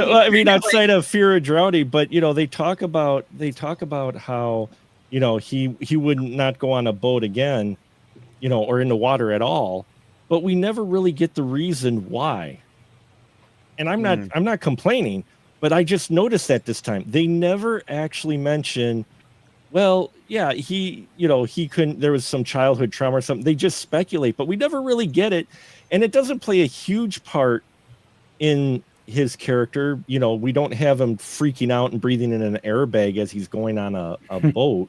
outside of fear of drowning, but they talk about how he would not go on a boat again, or in the water at all. But we never really get the reason why. And I'm not complaining, but I just noticed that this time they never actually mention, well, yeah, he couldn't, there was some childhood trauma or something. They just speculate, but we never really get it. And it doesn't play a huge part in his character. We don't have him freaking out and breathing in an airbag as he's going on a boat.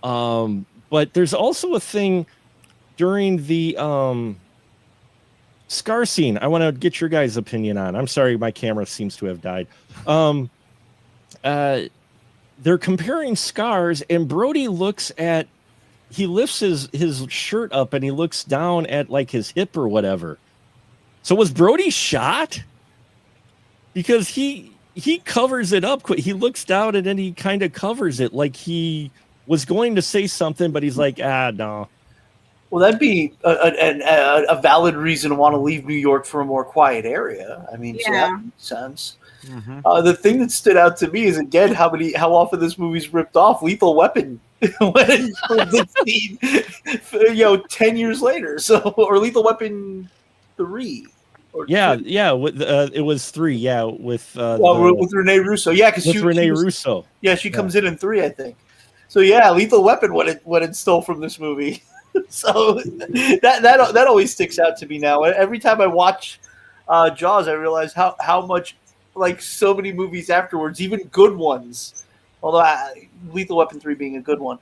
But there's also a thing during the scar scene I want to get your guys' opinion on. I'm sorry, my camera seems to have died. They're comparing scars, and Brody lifts his shirt up and he looks down at like his hip or whatever. So was Brody shot? Because he covers it up quick. He looks down and then he kind of covers it like he was going to say something, but he's like, no. Well, that'd be a valid reason to want to leave New York for a more quiet area. I mean, so that makes sense. Mm-hmm. The thing that stood out to me is, again, how often this movie's ripped off Lethal Weapon when the scene, 10 years later. So, or Lethal Weapon 3. It was 3. Yeah, with Rene Russo. Yeah, because Rene Russo. Yeah, she comes in 3, I think. So yeah, Lethal Weapon, what it stole from this movie. So that always sticks out to me now. Every time I watch Jaws, I realize how much, like so many movies afterwards, even good ones. Although Lethal Weapon 3 being a good one.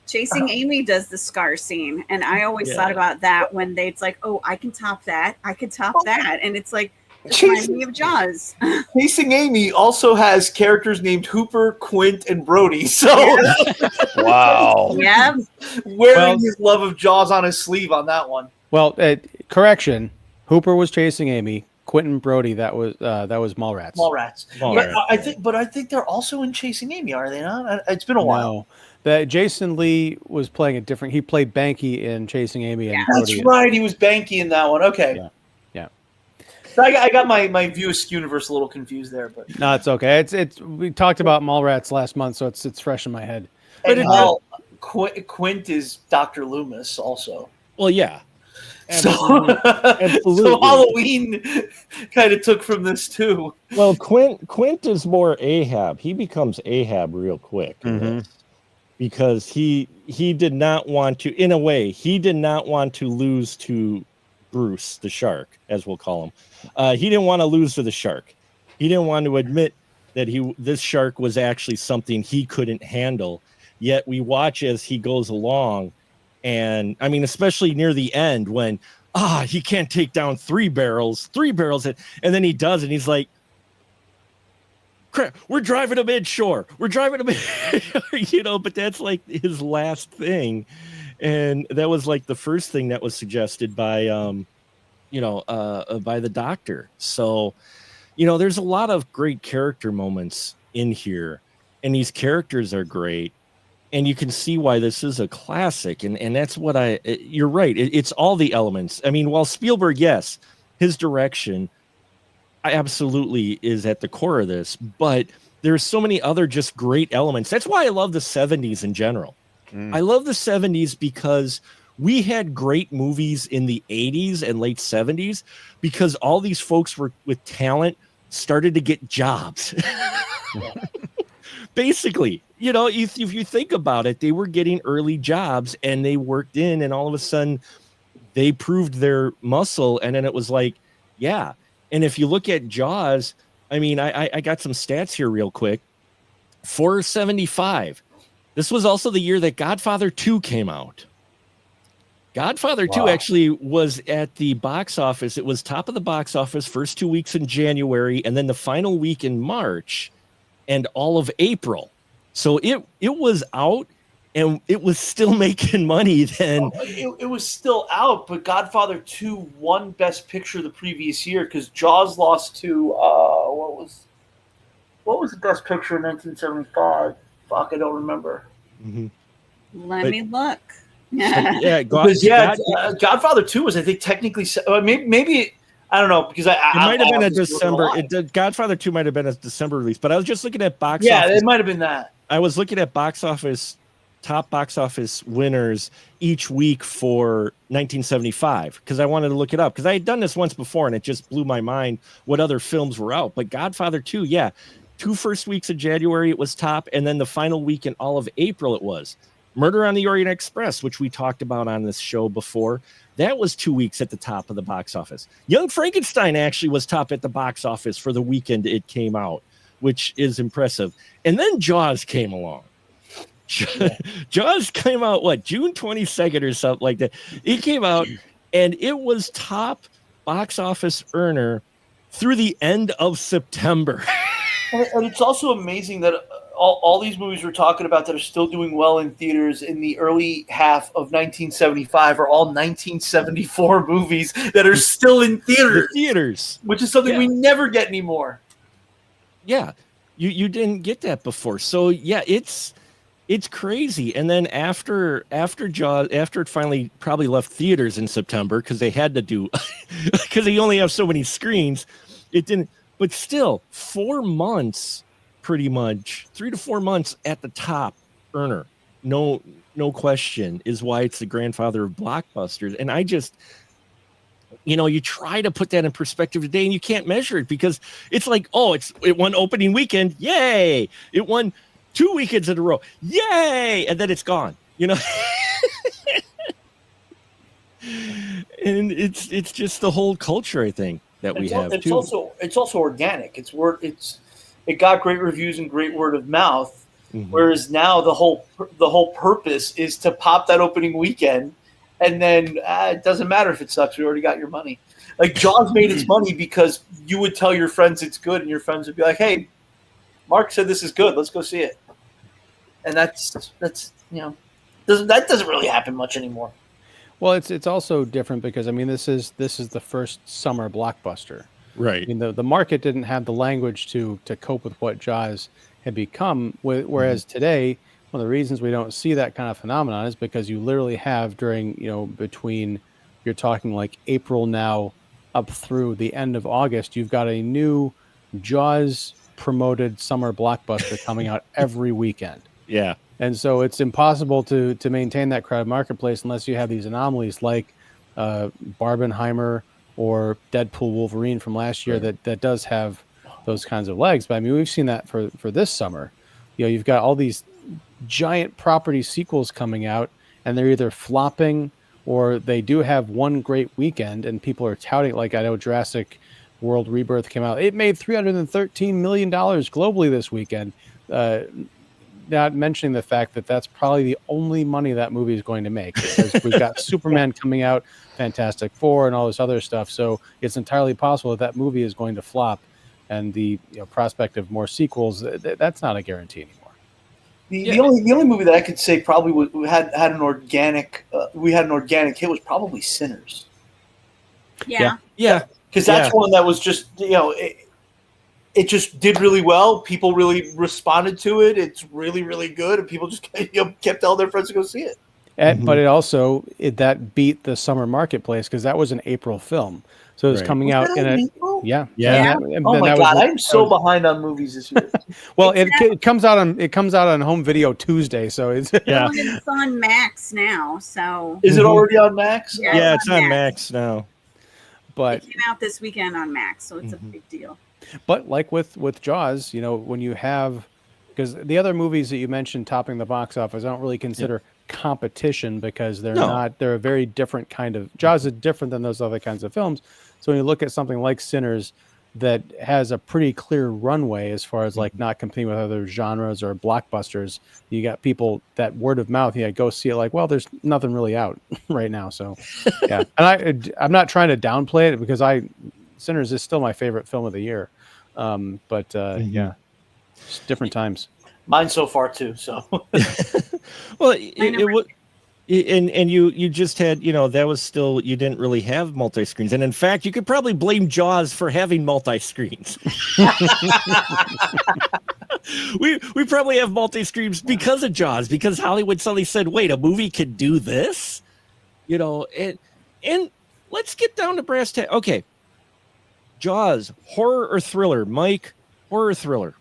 Chasing Amy does the scar scene, and I always thought about that when it's like, oh, I can top that, and it's like, reminds me of Jaws. Chasing Amy also has characters named Hooper, Quint, and Brody. So, wow. Yeah. Wearing his love of Jaws on his sleeve on that one. Well, correction. Hooper was Chasing Amy. Quint and Brody, that was Mallrats. But I think they're also in Chasing Amy, are they not? It's been a while. No. Jason Lee was playing a different. He played Banky in Chasing Amy. And Brody. That's right. He was Banky in that one. Okay. Yeah. So I got my view of Skewniverse a little confused there, but no, it's okay. It's we talked about Mallrats last month, so it's fresh in my head. But Quint is Dr. Loomis also. Well, yeah. Absolutely. So Halloween kind of took from this too. Well, Quint is more Ahab. He becomes Ahab real quick, because he did not want to. In a way, he did not want to lose to Bruce, the shark, as we'll call him. He didn't want to lose to the shark. He didn't want to admit that this shark was actually something he couldn't handle. Yet we watch as he goes along, and I mean, especially near the end when he can't take down 3 barrels, and then he does, and he's like, crap, we're driving him inshore. But that's like his last thing. And that was like the first thing that was suggested by by the doctor. So, there's a lot of great character moments in here, and these characters are great. And you can see why this is a classic. And that's what you're right. It's all the elements. I mean, while Spielberg, yes, his direction absolutely is at the core of this, but there's so many other just great elements. That's why I love the 70s in general. I love the 70s because we had great movies in the 80s and late 70s because all these folks with talent started to get jobs. Basically, if you think about it, they were getting early jobs and they worked in, and all of a sudden they proved their muscle. And then it was like, yeah. And if you look at Jaws, I mean, I got some stats here real quick. 475. This was also the year that Godfather 2 came out. Godfather 2 actually was at the box office. It was top of the box office first 2 weeks in January, and then the final week in March and all of April. So it was out, and it was still making money then. It was still out, but Godfather 2 won Best Picture the previous year because Jaws lost to what was the Best Picture in 1975? Fuck, I don't remember. Mm-hmm. Let me look. Godfather 2 was, I think, technically maybe I don't know, because it might have been a December. Godfather 2 might have been a December release, but I was just looking at box office. Yeah, it might have been that. I was looking at top box office winners each week for 1975 because I wanted to look it up because I had done this once before and it just blew my mind what other films were out. But Godfather 2, 2 first weeks of January it was top, and then the final week in all of April it was. Murder on the Orient Express, which we talked about on this show before, that was 2 weeks at the top of the box office. Young Frankenstein actually was top at the box office for the weekend it came out, which is impressive. And then Jaws came along. Jaws came out, June 22nd or something like that. It came out, and it was top box office earner through the end of September. And it's also amazing that all these movies we're talking about that are still doing well in theaters in the early half of 1975 are all 1974 movies that are still in theaters. Which is something we never get anymore. Yeah, you didn't get that before. So it's crazy. And then after Jaws, after it finally probably left theaters in September because they had to do because they only have so many screens, it didn't. But still, 4 months. Pretty much 3 to 4 months at the top earner, no question, is why it's the grandfather of blockbusters. And I just, you try to put that in perspective today, and you can't measure it because it's like, it won opening weekend, yay! It won 2 weekends in a row, yay! And then it's gone, And it's just the whole culture, I think, that we have too. It's also organic. It got great reviews and great word of mouth, whereas now the whole purpose is to pop that opening weekend, and then it doesn't matter if it sucks. We already got your money. Like Jaws made its money because you would tell your friends it's good, and your friends would be like, "Hey, Mark said this is good. Let's go see it." And that doesn't really happen much anymore. Well, it's also different because this is the first summer blockbuster. Right. The market didn't have the language to cope with what Jaws had become. Whereas today, one of the reasons we don't see that kind of phenomenon is because you literally have during, between, you're talking like April now up through the end of August, you've got a new Jaws promoted summer blockbuster coming out every weekend. Yeah. And so it's impossible to maintain that crowded marketplace unless you have these anomalies like Barbenheimer or Deadpool Wolverine from last year that does have those kinds of legs. But we've seen that for this summer. You've got all these giant property sequels coming out, and they're either flopping or they do have one great weekend, and people are touting. Like I know Jurassic World Rebirth came out. It made $313 million globally this weekend. Not mentioning the fact that that's probably the only money that movie is going to make because we've got Superman coming out, Fantastic Four, and all this other stuff. So it's entirely possible that movie is going to flop, and the prospect of more sequels, that's not a guarantee anymore. The only movie that I could say probably had an organic hit was probably Sinners. Yeah. because that's one that was just it just did really well. People really responded to it. It's really, really good, and people just kept telling their friends to go see it. But it also that beat the summer marketplace because that was an April film, so it was coming out in a April? yeah. Oh my god, I'm so behind on movies this year. Well, it comes out on home video Tuesday, so it's It's on Max now. So is it already on Max? Yeah, it's on Max now. But it came out this weekend on Max, so it's a big deal. But like with Jaws, when you have, because the other movies that you mentioned topping the box office, I don't really consider competition because they're a very different kind of, Jaws is different than those other kinds of films. So when you look at something like Sinners that has a pretty clear runway as far as like not competing with other genres or blockbusters, you got people that word of mouth, go see it like, well, there's nothing really out right now. So yeah. And I'm not trying to downplay it because Sinners is still my favorite film of the year. Yeah, it's different times. Mine so far too. So, well, and you just had, that was still, you didn't really have multi-screens. And in fact, you could probably blame Jaws for having multi-screens. we probably have multi-screens because of Jaws, because Hollywood suddenly said, wait, a movie could do this? And let's get down to brass tacks. Okay. Jaws, horror or thriller? Mike, horror or thriller?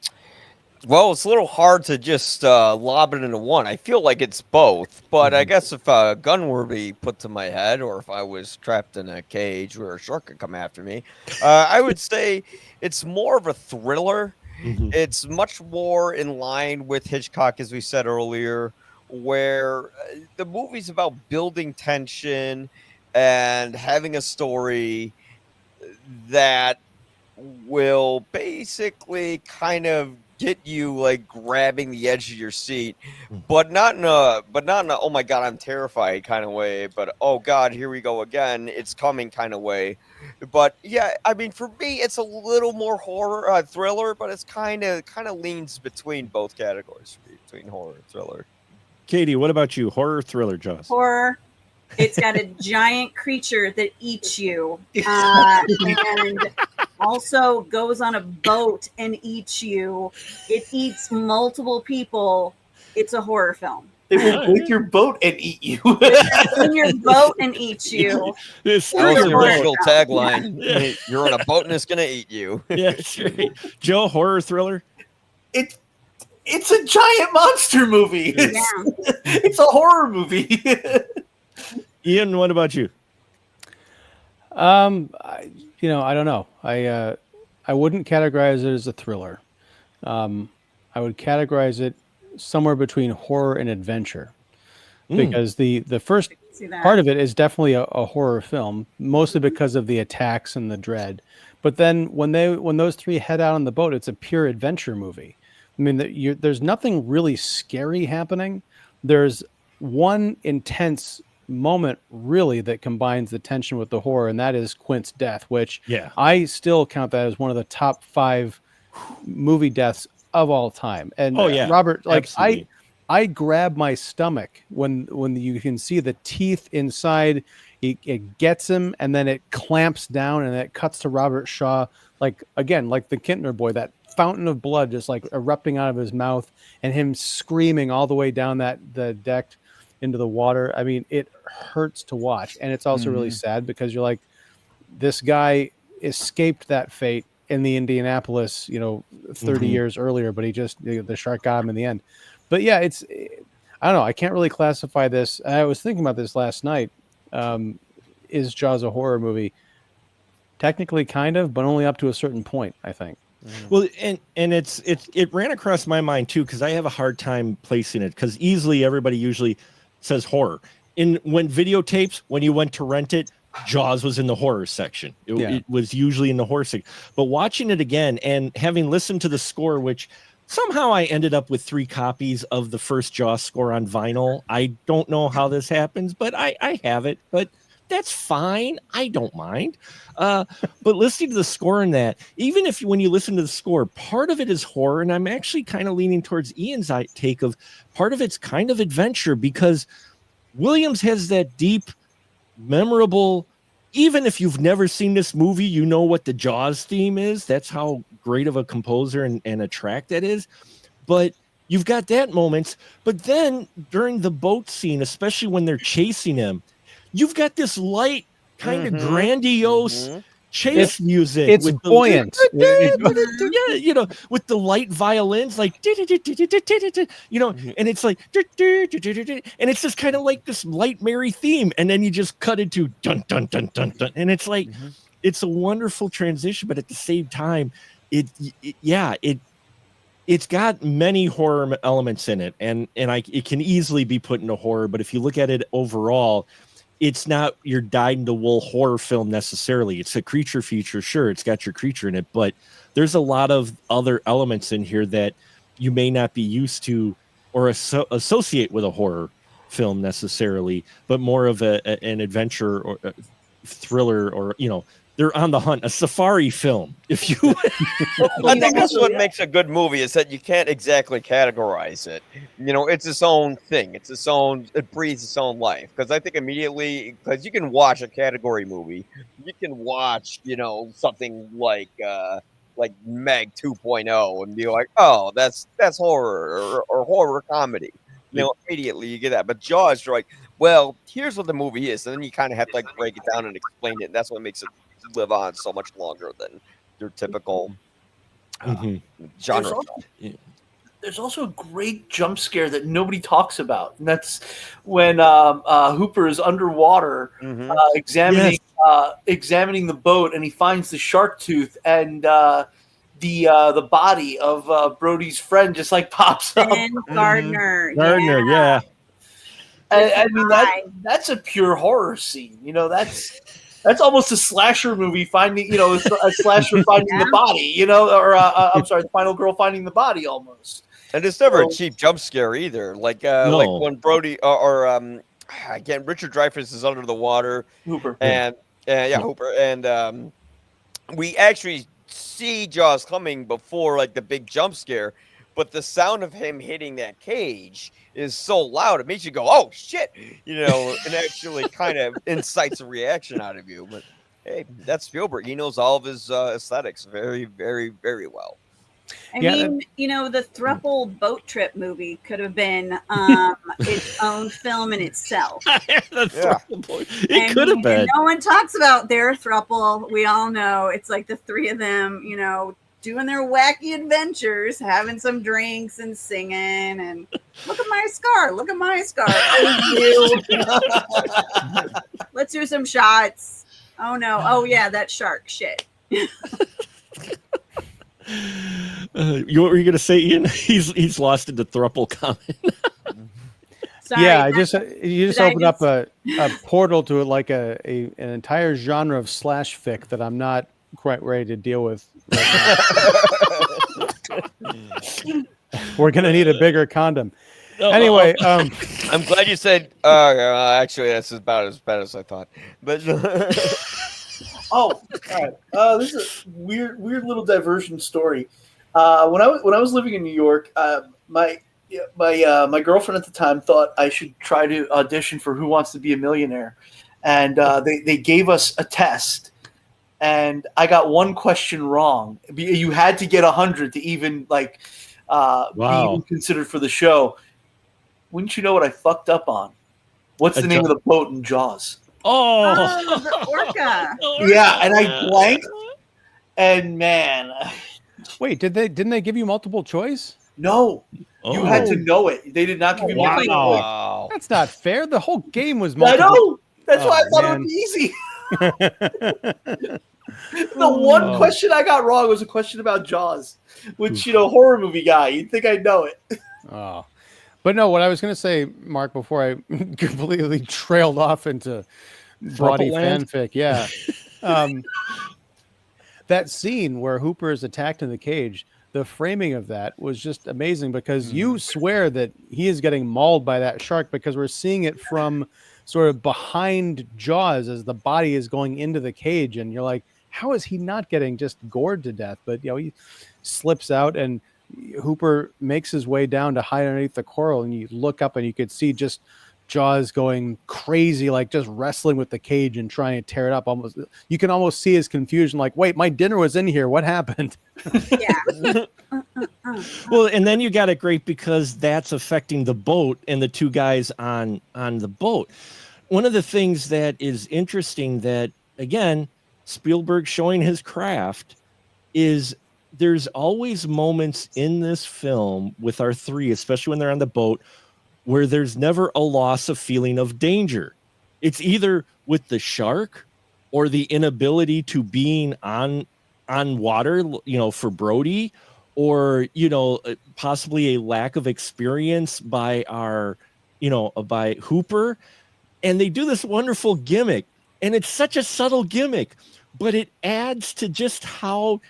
Well, it's a little hard to just lob it into one. I feel like it's both, but I guess if a gun were to be put to my head, or if I was trapped in a cage where a shark could come after me, I would say it's more of a thriller. It's much more in line with Hitchcock, as we said earlier, where the movie's about building tension and having a story that will basically kind of get you like grabbing the edge of your seat, but not in a oh my god, I'm terrified kind of way, but oh god, here we go again, it's coming kind of way. But yeah, I mean, for me, it's a little more horror thriller, but it's kind of leans between both categories, between horror and thriller. Katie, what about you? Horror or thriller, Jaws? Horror. It's got a giant creature that eats you, and also goes on a boat and eats you. It eats multiple people. It's a horror film. It will break your boat and eat you. In your boat and eat you. That was the original tagline. Yeah. You're on a boat and it's gonna eat you. Yeah, sure. Joe, horror or thriller? It's a giant monster movie. It's a horror movie. Ian, what about you? I don't know. I wouldn't categorize it as a thriller. I would categorize it somewhere between horror and adventure, because the first part of it is definitely a horror film, mostly because of the attacks and the dread. But then when those three head out on the boat, it's a pure adventure movie. I mean, there's nothing really scary happening. There's one intense moment really that combines the tension with the horror, and that is Quint's death, which I still count that as one of the top 5 movie deaths of all time. And Robert, like absolutely. I grab my stomach when you can see the teeth inside. It gets him, and then it clamps down, and it cuts to Robert Shaw, like the Kintner boy, that fountain of blood just like erupting out of his mouth, and him screaming all the way down the deck into the water. I mean, it hurts to watch, and it's also really sad because you're like, this guy escaped that fate in the Indianapolis, 30 years earlier, but he just, the shark got him in the end. But yeah, I don't know. I can't really classify this. I was thinking about this last night. Is Jaws a horror movie? Technically kind of, but only up to a certain point, I think. Well, and it ran across my mind too, because I have a hard time placing it, because easily everybody usually says horror. When videotapes, when you went to rent it, Jaws was in the horror section. It was usually in the horror section. But watching it again and having listened to the score, which somehow I ended up with 3 copies of the first Jaws score on vinyl. I don't know how this happens, but I have it. But that's fine. I don't mind. But listening to the score in that, even if when you listen to the score, part of it is horror, and I'm actually kind of leaning towards Ian's take of part of it's kind of adventure, because Williams has that deep, memorable even if you've never seen this movie, you know what the Jaws theme is. That's how great of a composer and a track that is. But you've got that moments. But then during the boat scene, especially when they're chasing him, you've got this light, kind of grandiose chase music. It's with buoyant. Yeah, you know, with the light violins, like, you know, and it's like, and it's just kind of like this light merry theme, and then you just cut into dun dun dun dun dun, and it's like, it's a wonderful transition, but at the same time, it's got many horror elements in it, and it can easily be put into horror, but if you look at it overall, it's not your dyed-in-the-wool horror film necessarily. It's a creature feature. Sure, it's got your creature in it, but there's a lot of other elements in here that you may not be used to or associate with a horror film necessarily, but more of an adventure or a thriller, or, you know, they're on the hunt, a safari film, if you I think that's what makes a good movie, is that you can't exactly categorize it. You know, it's its own thing. It's its own, it breathes its own life. Because I think immediately, because you can watch a category movie, you can watch, you know, something like Meg 2.0 and be like, oh, that's horror or horror comedy. You know, immediately you get that. But Jaws, you're like, well, here's what the movie is, and then you kind of have to like break it down and explain it, and that's what makes it live on so much longer than your typical genre. There's also a great jump scare that nobody talks about, and that's when Hooper is underwater examining the boat, and he finds the shark tooth, and the body of Brody's friend just like pops up. And Gardner. Gardner, yeah. I mean, that's a pure horror scene. You know, that's almost a slasher movie finding, you know, a slasher finding the body, you know, or I'm sorry, the final girl finding the body almost. And it's never a cheap jump scare either. Like like when Brody or again, Richard Dreyfuss is under the water. Hooper. And Hooper. And we actually see Jaws coming before like the big jump scare, but the sound of him hitting that cage is so loud it makes you go, oh shit, you know, and actually kind of incites a reaction out of you. But hey, that's Spielberg. He knows all of his aesthetics very, very, very well. I mean, you know, the thruple boat trip movie could have been its own film in itself. It could have been. No one talks about their thruple. We all know it's like the three of them, you know, doing their wacky adventures, having some drinks and singing, and look at my scar. Look at my scar. Oh, you. Let's do some shots. Oh no. Oh yeah, that shark shit. What were you going to say, Ian? He's lost in the thruple comment. Sorry, yeah, you just opened up a portal to like an entire genre of slash fic that I'm not quite ready to deal with right now. We're gonna need a bigger condom. Anyway, I'm glad you said. Actually, that's about as bad as I thought. But all right. This is a weird little diversion story. When I was living in New York, my girlfriend at the time thought I should try to audition for Who Wants to Be a Millionaire, and they gave us a test. And I got one question wrong. You had to get 100 to even be even considered for the show. Wouldn't you know what I fucked up on? What's the name of the boat in Jaws? Oh, the orca. Yeah, and I blanked. And man, wait, didn't they give you multiple choice? No, you had to know it. They did not give you multiple choice. Wow. That's not fair. The whole game was multiple. I know. That's why I thought it would be easy. The one question I got wrong was a question about Jaws, which, you know, horror movie guy, you'd think I'd know it. Oh, but no, what I was going to say, Mark, before I completely trailed off into bawdy fanfic. Yeah. That scene where Hooper is attacked in the cage, the framing of that was just amazing because you swear that he is getting mauled by that shark because we're seeing it from sort of behind Jaws as the body is going into the cage. And you're like, how is he not getting just gored to death? But, you know, he slips out and Hooper makes his way down to hide underneath the coral. And you look up and you could see just Jaws going crazy, like just wrestling with the cage and trying to tear it up. Almost, you can almost see his confusion. Like, wait, my dinner was in here. What happened? Yeah. Well, and then you got it great because that's affecting the boat and the two guys on the boat. One of the things that is interesting that, again, Spielberg showing his craft is there's always moments in this film with our three, especially when they're on the boat, where there's never a loss of feeling of danger. It's either with the shark or the inability to being on water, for Brody, or, possibly a lack of experience by by Hooper. And they do this wonderful gimmick, and it's such a subtle gimmick, but it adds to just how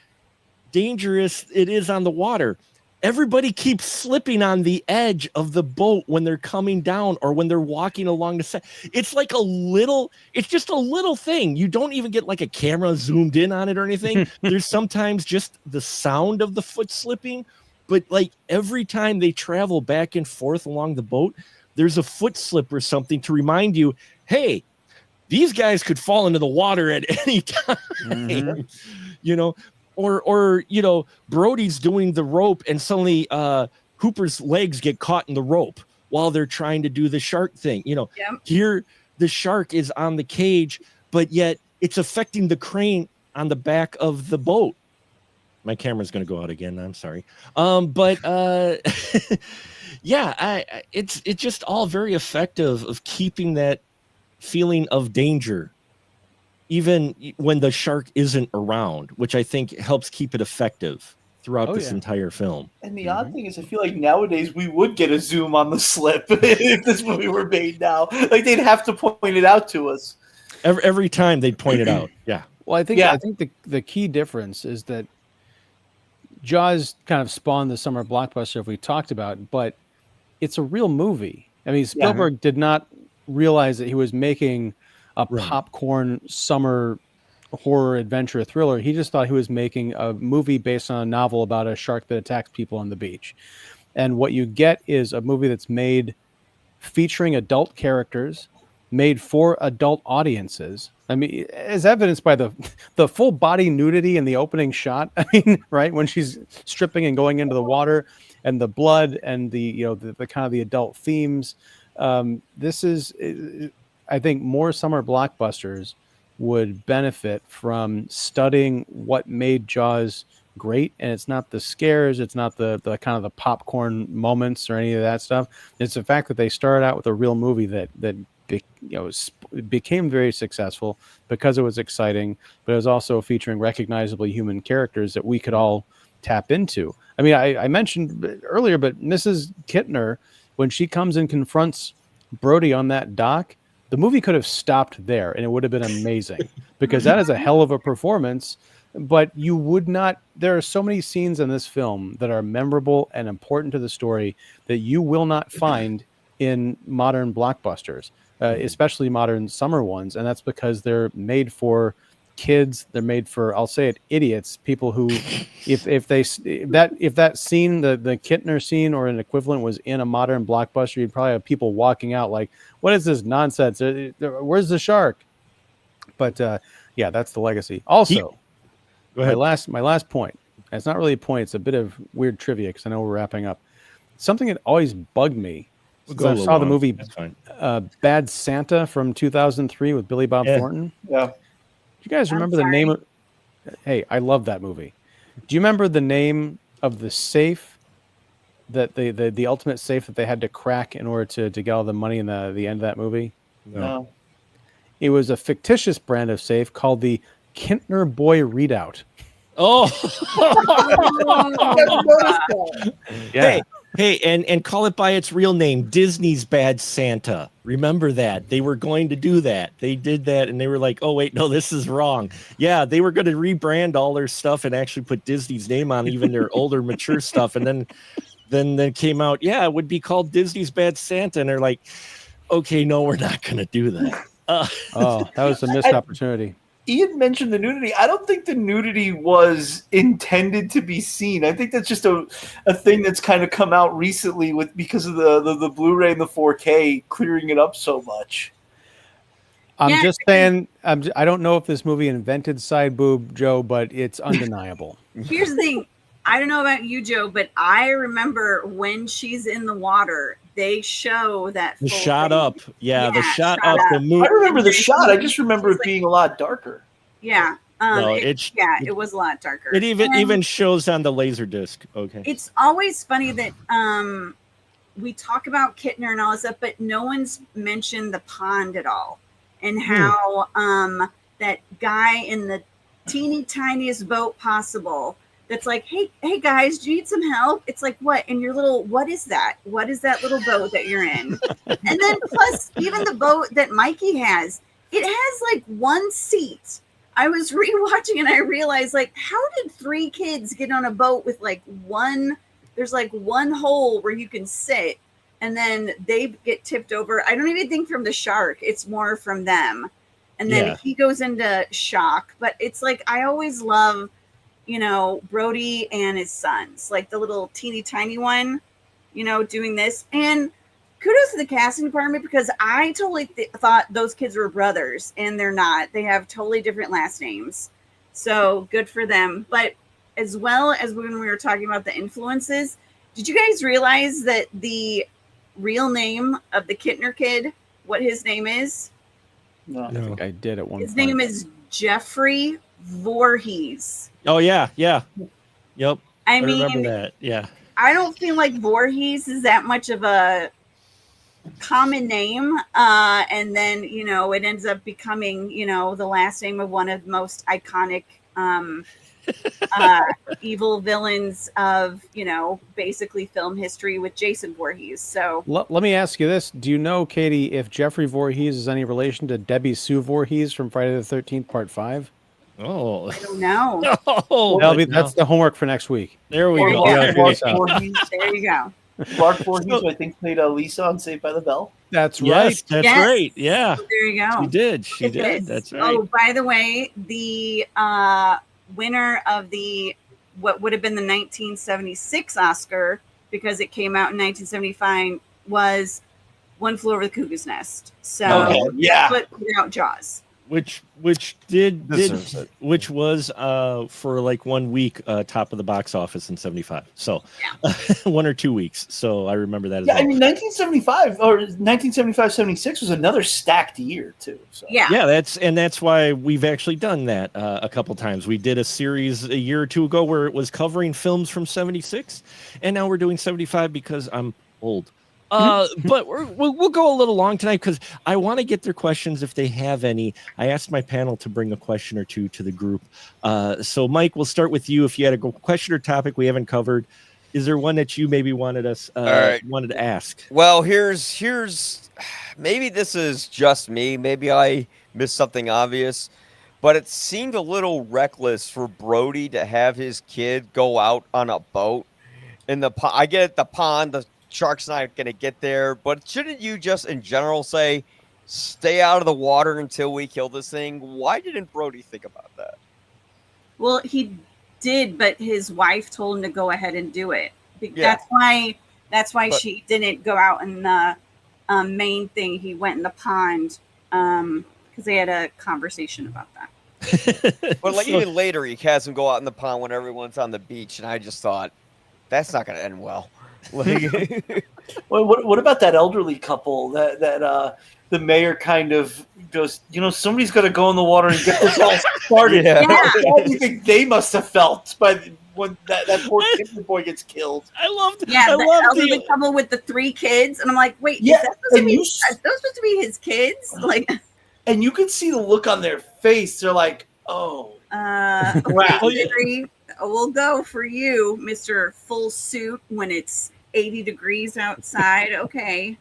dangerous it is on the water. Everybody keeps slipping on the edge of the boat when they're coming down or when they're walking along the side. It's like it's just a little thing. You don't even get like a camera zoomed in on it or anything. There's sometimes just the sound of the foot slipping, but like every time they travel back and forth along the boat, there's a foot slip or something to remind you, hey, these guys could fall into the water at any time, Or Brody's doing the rope and suddenly Hooper's legs get caught in the rope while they're trying to do the shark thing. Here the shark is on the cage, but yet it's affecting the crane on the back of the boat. My camera's going to go out again. I'm sorry. It's just all very effective of keeping that feeling of danger, even when the shark isn't around, which I think helps keep it effective throughout this entire film. And the odd thing is, I feel like nowadays we would get a zoom on the slip if this movie were made now. Like they'd have to point it out to us. Every time they'd point it out. Yeah. Well, I think the key difference is that Jaws kind of spawned the summer blockbuster we talked about, but it's a real movie. I mean, Spielberg did not realize that he was making a popcorn summer horror adventure thriller. He just thought he was making a movie based on a novel about a shark that attacks people on the beach. And what you get is a movie that's made featuring adult characters, made for adult audiences. I mean, as evidenced by the full body nudity in the opening shot. I mean, right when she's stripping and going into the water, and the blood and the kind of the adult themes. This is, I think, more summer blockbusters would benefit from studying what made Jaws great. And it's not the scares, it's not the kind of the popcorn moments or any of that stuff. It's the fact that they started out with a real movie that became very successful because it was exciting, but it was also featuring recognizably human characters that we could all tap into. I mean, I mentioned earlier, but Mrs. Kittner, when she comes and confronts Brody on that dock, the movie could have stopped there and it would have been amazing because that is a hell of a performance. But you would not, there are so many scenes in this film that are memorable and important to the story that you will not find in modern blockbusters, especially modern summer ones. And that's because they're made for kids. They're made for, I'll say it, idiots, people who, if that scene, the Kittner scene or an equivalent was in a modern blockbuster, you'd probably have people walking out like, what is this nonsense? Where's the shark? But yeah, that's the legacy. Also, go ahead. My last point. And it's not really a point. It's a bit of weird trivia because I know we're wrapping up. Something that always bugged me since I saw the movie Bad Santa from 2003 with Billy Bob Thornton. Yeah. Do you guys remember the name of? Hey, I love that movie. Do you remember the name of the safe that the ultimate safe that they had to crack in order to get all the money in the end of that movie? No. It was a fictitious brand of safe called the Kintner Boy Readout. Oh, yeah. Hey, and call it by its real name, Disney's Bad Santa. Remember that. They were going to do that. They did that, and they were like, oh, wait, no, this is wrong. Yeah, they were going to rebrand all their stuff and actually put Disney's name on even their older, mature stuff. And then they came out, yeah, it would be called Disney's Bad Santa. And they're like, okay, no, we're not going to do that. Oh, that was a missed opportunity. Ian mentioned the nudity. I don't think the nudity was intended to be seen. I think that's just a thing that's kind of come out recently because of the Blu-ray and the 4K clearing it up so much. I'm just saying, I don't know if this movie invented side boob, Joe, but it's undeniable. Here's the thing. I don't know about you, Joe, but I remember when she's in the water, they show that The full shot thing. up. Yeah, the shot shot up. up. The movie. I remember the shot. I just remember it being a lot darker. Yeah. No, it was a lot darker. It even shows on the laser disc. Okay. It's always funny that we talk about Kittner and all this stuff, but no one's mentioned the pond at all, and how that guy in the teeny tiniest boat possible that's like, hey guys, do you need some help? It's like, what? And your little, what is that? What is that little boat that you're in? And then plus even the boat that Mikey has, it has like one seat. I was rewatching and I realized, like, how did 3 kids get on a boat with like there's like one hole where you can sit and then they get tipped over. I don't even think from the shark. It's more from them. And then he goes into shock. But it's like, I always love, Brody and his sons, like the little teeny tiny one, doing this. And kudos to the casting department, because I totally thought those kids were brothers, and they're not. They have totally different last names. So good for them. But as well as when we were talking about the influences, did you guys realize that the real name of the Kittner kid, what his name is? No. I think I did at one point. His name is Jeffrey Voorhees. Oh yeah. Yep. I remember mean, that. Yeah. I don't feel like Voorhees is that much of a common name. And then, it ends up becoming, the last name of one of the most iconic evil villains of, basically film history, with Jason Voorhees. So let me ask you this. Do you know, Katie, if Jeffrey Voorhees is any relation to Debbie Sue Voorhees from Friday the 13th, Part 5? Oh. I don't know. That's the homework for next week. There we There go. you Yeah, Mark figure this out. Voorhees, There you go. Mark Voorhees, who I think played Lisa on Saved by the Bell. That's right. Yes, that's Yes. right. Yeah. There you go. She did. That's right. Oh, by the way, the winner of what would have been the 1976 Oscar, because it came out in 1975, was One Flew Over the Cuckoo's Nest. So but without Jaws. Which Deserves it. which was for like 1 week top of the box office in 75. So 1 or 2 weeks. So I remember that as well. I mean 1975 or 1975-76 was another stacked year too. So. Yeah, that's why we've actually done that a couple times. We did a series a year or two ago where it was covering films from 76, and now we're doing 75 because I'm old. But we'll go a little long tonight because I want to get their questions if they have any. I asked my panel to bring a question or two to the group. So, Mike, we'll start with you. If you had a question or topic we haven't covered, is there one that you maybe wanted to ask? Well, here's maybe this is just me. Maybe I missed something obvious, but it seemed a little reckless for Brody to have his kid go out on a boat in the pond. I get it, the pond, the shark's not going to get there, but shouldn't you just in general say, stay out of the water until we kill this thing? Why didn't Brody think about that? Well, he did, but his wife told him to go ahead and do it. That's why she didn't go out in the main thing. He went in the pond because they had a conversation about that. But like even later, he has him go out in the pond when everyone's on the beach, and I just thought, that's not going to end well. Like, Well, what about that elderly couple that the mayor kind of goes, somebody's got to go in the water and get this all started. Yeah. How do you think they must have felt when that poor kid boy gets killed? I loved the elderly couple with the 3 kids, and I'm like, wait, are those supposed to be his kids? Like, and you could see the look on their face. They're like, oh, okay, we'll go for you, Mr. Full Suit, when it's 80 degrees outside. Okay.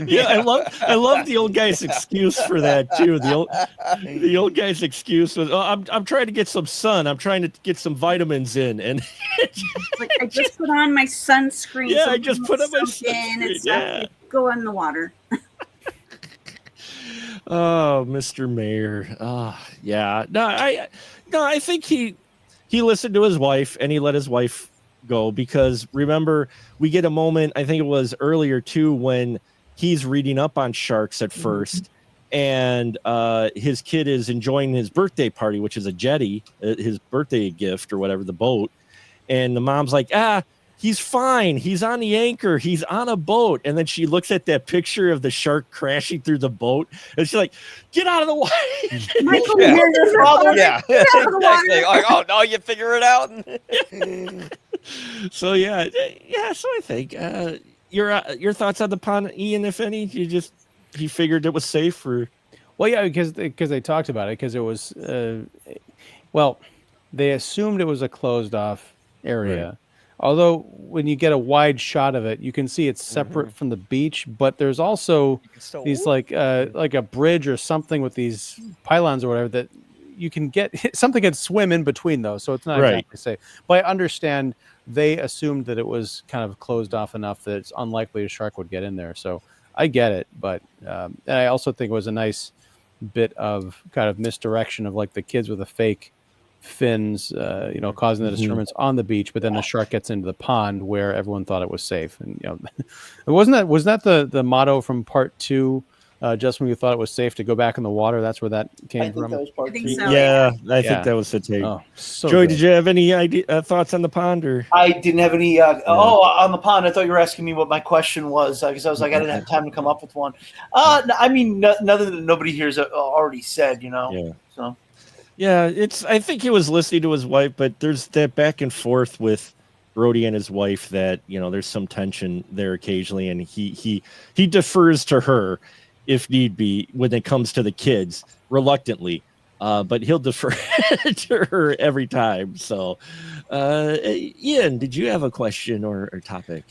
Yeah, I love the old guy's excuse for that too. The old guy's excuse was, I'm trying to get some sun. I'm trying to get some vitamins in, and like, I just put on my sunscreen. Yeah, so I just put on my sunscreen. Go in the water. Oh, Mr. Mayor. Yeah. No, I think he listened to his wife and he let his wife go, because remember, we get a moment, I think it was earlier too, when he's reading up on sharks at first, and his kid is enjoying his birthday party, which is a jetty, his birthday gift or whatever, the boat. And the mom's like, he's fine. He's on the anchor. He's on a boat. And then she looks at that picture of the shark crashing through the boat, and she's like, get out of the water. Michael, Yeah. you're your father. Yeah, Get out of the water. exactly. Like, oh no, you figure it out. So yeah. So I think your thoughts on the pond, Ian, if any. He figured it was safe for. Well, yeah, because they talked about it, because it was well, they assumed it was a closed off area. Right. Although when you get a wide shot of it, you can see it's separate from the beach, but there's also these like a bridge or something with these pylons or whatever that you can get something can swim in between those, so it's not exactly safe. But I understand they assumed that it was kind of closed off enough that it's unlikely a shark would get in there. So I get it, but and I also think it was a nice bit of kind of misdirection of like the kids with the fake fins, causing the disturbance on the beach, but then the shark gets into the pond where everyone thought it was safe. And wasn't that the motto from part 2? Just when you thought it was safe to go back in the water, that's where that came from. That was part I think 2. so. Yeah, I think that was the take. Oh, so Joey, good. did you have any thoughts on the pond, or? I didn't have any. On the pond, I thought you were asking me what my question was, because I was like, I didn't have time to come up with one. I mean, nothing that nobody here's already said, Yeah. So Yeah, I think he was listening to his wife, but there's that back and forth with Brody and his wife that, there's some tension there occasionally, and he defers to her if need be when it comes to the kids, reluctantly. But he'll defer to her every time. So, Ian, did you have a question or topic?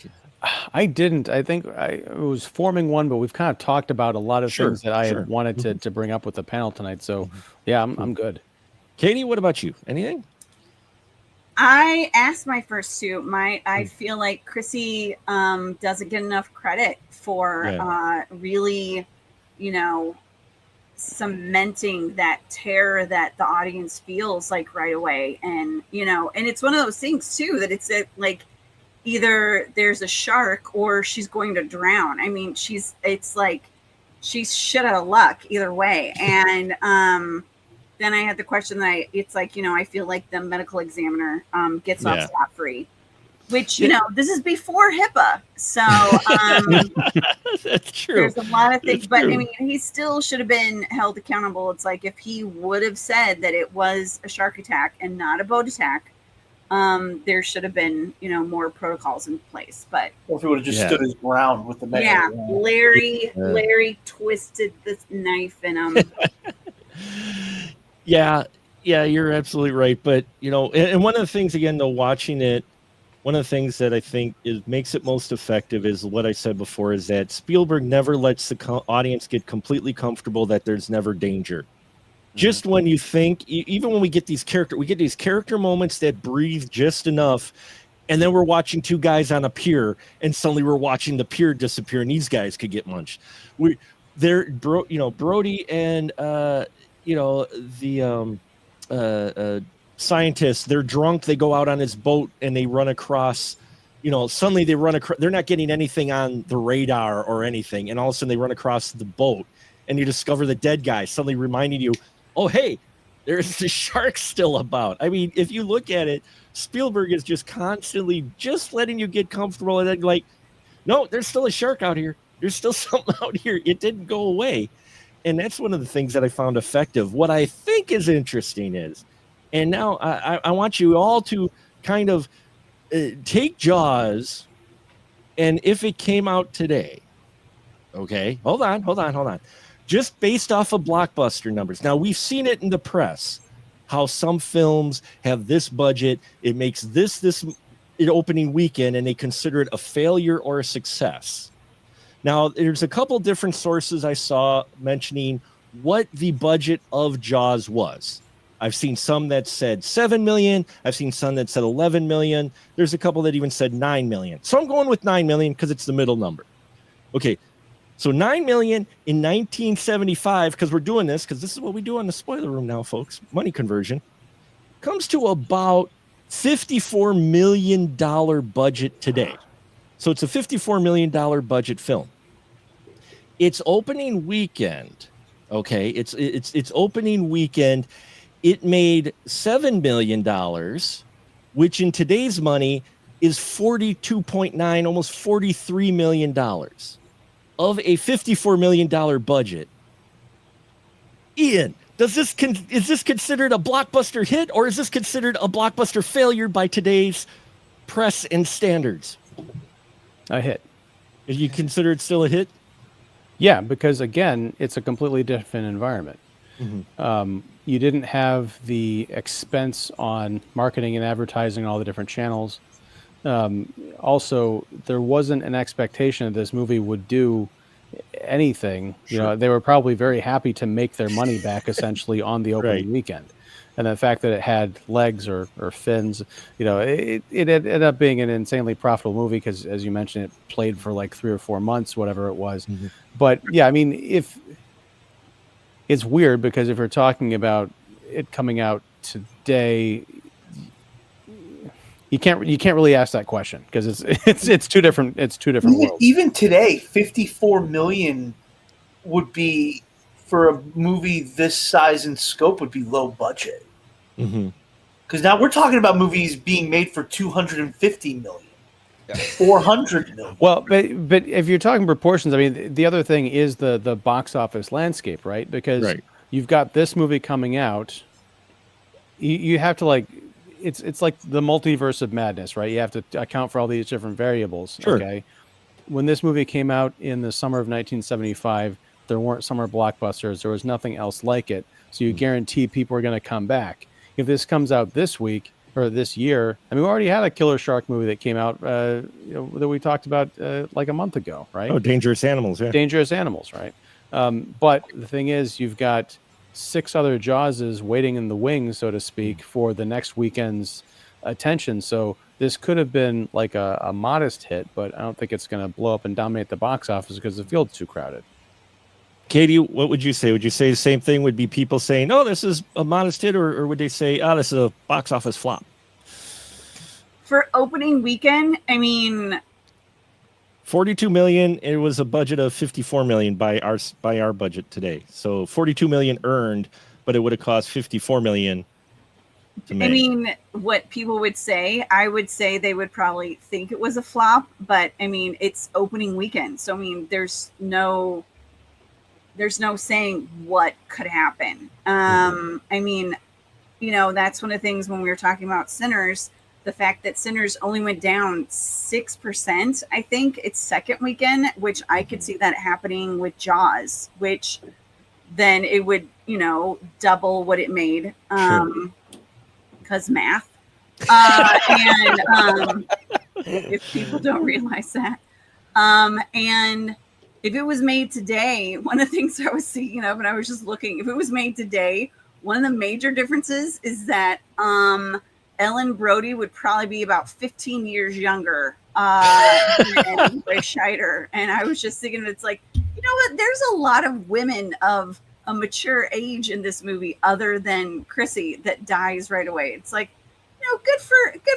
I didn't. I think I was forming one, but we've kind of talked about a lot of things that I had wanted to bring up with the panel tonight. So, yeah, I'm good. Katie, what about you? Anything? I asked my first two. I feel like Chrissy doesn't get enough credit for really, cementing that terror that the audience feels like right away. And, and it's one of those things too, that it's like either there's a shark or she's going to drown. I mean, it's like she's shit out of luck either way. And then I had the question that it's like, I feel like the medical examiner gets off scot-free, which, this is before HIPAA. So that's true. There's a lot of things, but I mean, he still should have been held accountable. It's like if he would have said that it was a shark attack and not a boat attack, there should have been, more protocols in place. But or if he would have just stood his ground with the mayor. Larry twisted the knife and Yeah, you're absolutely right. But, and one of the things, again, though, watching it, one of the things that I think makes it most effective is what I said before, is that Spielberg never lets the audience get completely comfortable that there's never danger. Just when you think, even when we get these character moments that breathe just enough, and then we're watching two guys on a pier, and suddenly we're watching the pier disappear, and these guys could get munched. Brody and the scientists, they're drunk, they go out on his boat and they run across, suddenly they run across, they're not getting anything on the radar or anything, and all of a sudden they run across the boat and you discover the dead guy, suddenly reminding you, oh hey, there's the shark still about. I mean, if you look at it, Spielberg is just constantly just letting you get comfortable, and then like, no, there's still a shark out here, there's still something out here, it didn't go away. And that's one of the things that I found effective. What I think is interesting is, and now I want you all to kind of take Jaws, and if it came out today, okay, hold on. Just based off of blockbuster numbers. Now, we've seen it in the press, how some films have this budget, it makes this opening weekend, and they consider it a failure or a success. Now, there's a couple different sources I saw mentioning what the budget of Jaws was. I've seen some that said 7 million. I've seen some that said 11 million. There's a couple that even said 9 million. So I'm going with 9 million because it's the middle number. Okay. So $9 million in 1975, because we're doing this, because this is what we do on the spoiler room now, folks. Money conversion comes to about $54 million budget today. So it's a $54 million budget film. Its opening weekend, okay, it's opening weekend, it made $7 million, which in today's money is 42.9, almost $43 million of a $54 million budget. Ian, is this considered a blockbuster hit, or is this considered a blockbuster failure by today's press and standards? A hit. You consider it still a hit? Yeah, because again, it's a completely different environment. Mm-hmm. You didn't have the expense on marketing and advertising all the different channels. Also, there wasn't an expectation that this movie would do anything. You know, they were probably very happy to make their money back essentially on the opening weekend. And the fact that it had legs or fins, you know, it ended up being an insanely profitable movie because, as you mentioned, it played for like 3 or 4 months, whatever it was. Mm-hmm. But yeah, I mean, if it's weird because if you're talking about it coming out today, you can't really ask that question because it's two different worlds. Even today, 54 million would be, for a movie this size and scope, would be low budget. Because now we're talking about movies being made for 250 million. 400 million. Well, but if you're talking proportions, I mean, the other thing is the box office landscape, right? Because you've got this movie coming out. You have to like, it's like the multiverse of madness, right? You have to account for all these different variables. Sure. Okay. When this movie came out in the summer of 1975, there weren't summer blockbusters. There was nothing else like it. So you guarantee people are going to come back. If this comes out this week or this year, I mean, we already had a killer shark movie that came out that we talked about like a month ago, right? Oh, Dangerous Animals, yeah. Dangerous Animals, right? But the thing is, you've got 6 other Jawses waiting in the wings, so to speak, for the next weekend's attention. So this could have been like a modest hit, but I don't think it's going to blow up and dominate the box office because the field's too crowded. Katie, what would you say? Would you say the same thing? Would be people saying, "Oh, this is a modest hit," or would they say, "Oh, this is a box office flop"? For opening weekend, I mean, 42 million. It was a budget of 54 million by our budget today. So 42 million earned, but it would have cost 54 million to make. I mean, what people would say, I would say they would probably think it was a flop, but I mean, it's opening weekend, so I mean, there's no saying what could happen. I mean, you know, that's one of the things when we were talking about Sinners, the fact that Sinners only went down 6%, I think, its second weekend, which I could see that happening with Jaws, which then it would, you know, double what it made. Because math. And if people don't realize that. And if it was made today, one of the things I was thinking of, and I was just looking, if it was made today, one of the major differences is that Ellen Brody would probably be about 15 years younger than Ray Scheider. And I was just thinking, it's like, you know what? There's a lot of women of a mature age in this movie other than Chrissy that dies right away. It's like, you know, good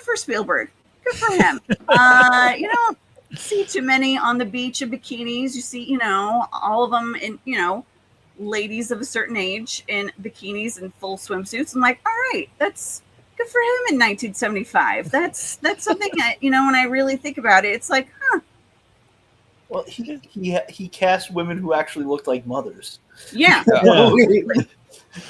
for Spielberg. Good for him. You know, see too many on the beach in bikinis. You see, you know, all of them in, you know, ladies of a certain age in bikinis and full swimsuits. I'm like, all right, that's good for him in 1975. That's something that, you know, when I really think about it, it's like, huh. Well, he cast women who actually looked like mothers. Yeah. They don't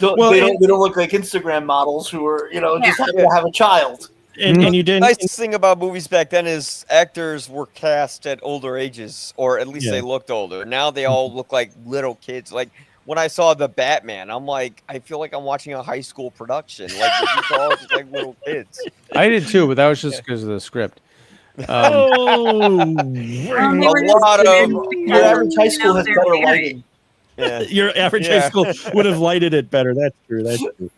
look like Instagram models who are, you know, just happen to have a child. And you didn't. The nice thing about movies back then is actors were cast at older ages, or at least they looked older. Now they all look like little kids. Like when I saw the Batman, I'm like, I feel like I'm watching a high school production. Like it's all just like little kids. I did too, but that was just because of the script. Your average high school has better lighting. Yeah. Your average high school would have lighted it better. That's true. That's true.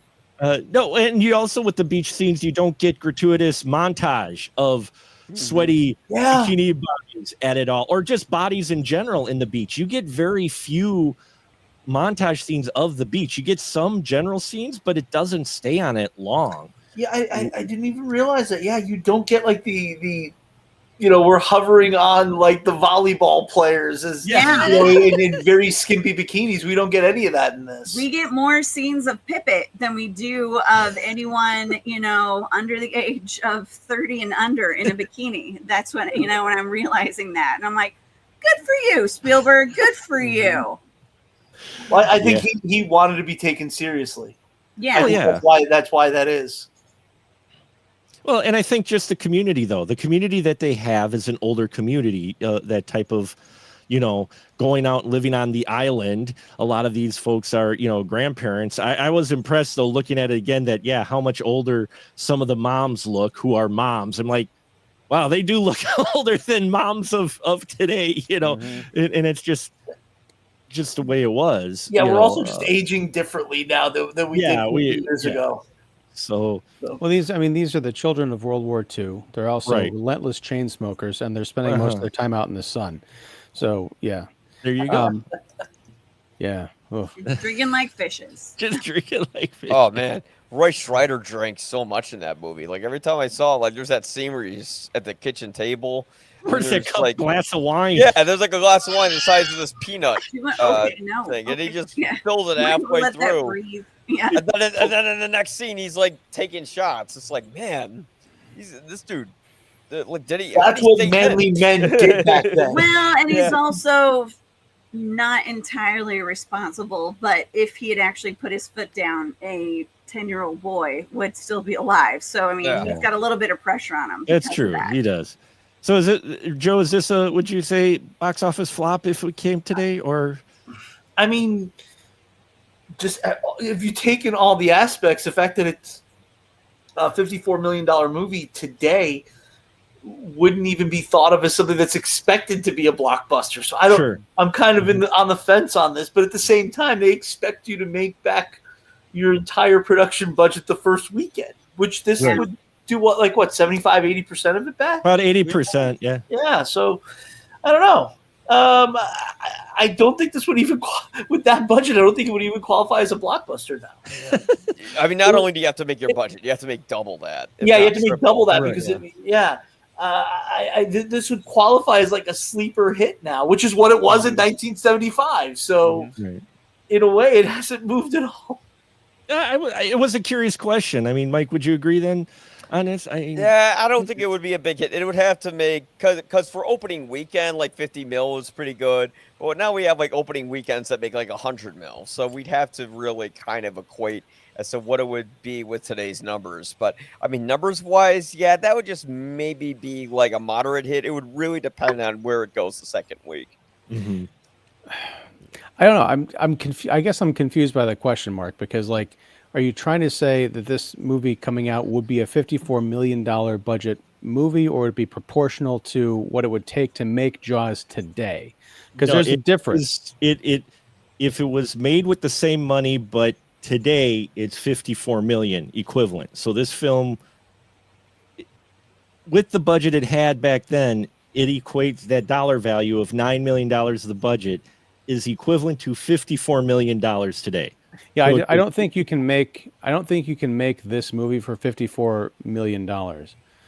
No, and you also with the beach scenes, you don't get gratuitous montage of sweaty Yeah. bikini bodies at it all, or just bodies in general in the beach. You get very few montage scenes of the beach. You get some general scenes, but it doesn't stay on it long. Yeah, I didn't even realize that. Yeah, you don't get like the we're hovering on like the volleyball players as in very skimpy bikinis. We don't get any of that in this. We get more scenes of Pippet than we do of anyone, under the age of 30 and under in a bikini. That's when, when I'm realizing that. And I'm like, good for you, Spielberg. Good for you. Well, I think he wanted to be taken seriously. Yeah. That's why that is. Well, and I think just the community, though, the community that they have is an older community, that type of, going out and living on the island. A lot of these folks are, grandparents. I was impressed, though, looking at it again, that, how much older some of the moms look who are moms. I'm like, wow, they do look older than moms of today, and it's just the way it was. Yeah, we're also just aging differently now than we did years ago. So, well, these are the children of World War II. They're also relentless chain smokers, and they're spending most of their time out in the sun. So, yeah. There you go. Yeah. Drinking like fishes. Just drinking like fish. Oh, man. Roy Schreider drank so much in that movie. Like, every time I saw, like, there's that scene where he's at the kitchen table. Where's that glass of wine? Yeah, there's like a glass of wine the size of this peanut thing. And he just fills it halfway through. Yeah. And then in the next scene, he's like taking shots. It's like, man, this dude. Like, did he? That's what manly men did back then. Well, and he's also not entirely responsible. But if he had actually put his foot down, a 10-year-old boy would still be alive. So I mean, he's got a little bit of pressure on him. That's true. He does. So is it, Joe? Is this would you say box office flop if it came today, or? I mean, just if you take in all the aspects, the fact that it's a $54 million movie today wouldn't even be thought of as something that's expected to be a blockbuster. So I don't. Sure. I'm kind of on the fence on this, but at the same time, they expect you to make back your entire production budget the first weekend, which this would do 75-80% of it back? About 80%, yeah. Yeah, so I don't know. I don't think this would even with that budget. I don't think it would even qualify as a blockbuster now. I mean, not only do you have to make your budget, you have to make double that. Yeah, you have to make double that because this would qualify as like a sleeper hit now, which is what it was in 1975. So in a way, it hasn't moved at all. It was a curious question. I mean, Mike, would you agree then? Honest, I don't think it would be a big hit. It would have to make because for opening weekend, like 50 mil is pretty good. But now we have like opening weekends that make like 100 mil, so we'd have to really kind of equate as to what it would be with today's numbers. But I mean, numbers wise, that would just maybe be like a moderate hit. It would really depend on where it goes the second week. Mm-hmm. I don't know. I'm confused. I guess I'm confused by the question mark because like. Are you trying to say that this movie coming out would be a $54 million budget movie, or would it be proportional to what it would take to make Jaws today? Because there's a difference. If it was made with the same money, but today it's 54 million equivalent. So this film, with the budget it had back then, it equates that dollar value of $9 million of the budget is equivalent to $54 million today. Yeah, I don't think you can make this movie for $54 million.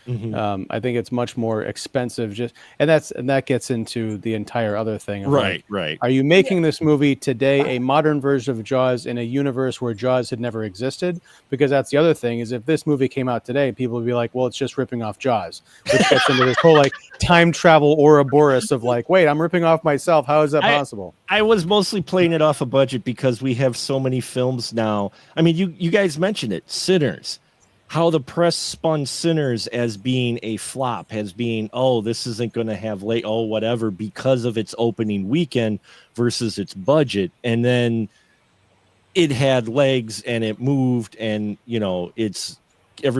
Mm-hmm. I think it's much more expensive. And that gets into the entire other thing. Right. Are you making this movie today a modern version of Jaws in a universe where Jaws had never existed? Because that's the other thing is if this movie came out today, people would be like, well, it's just ripping off Jaws, which gets into this whole like time travel Ouroboros of like, wait, I'm ripping off myself. How is that possible? I was mostly playing it off a budget because we have so many films now. I mean, you guys mentioned it, Sinners. How the press spun Sinners as being a flop, as being, this isn't going to have whatever because of its opening weekend versus its budget. And then it had legs and it moved and, it's a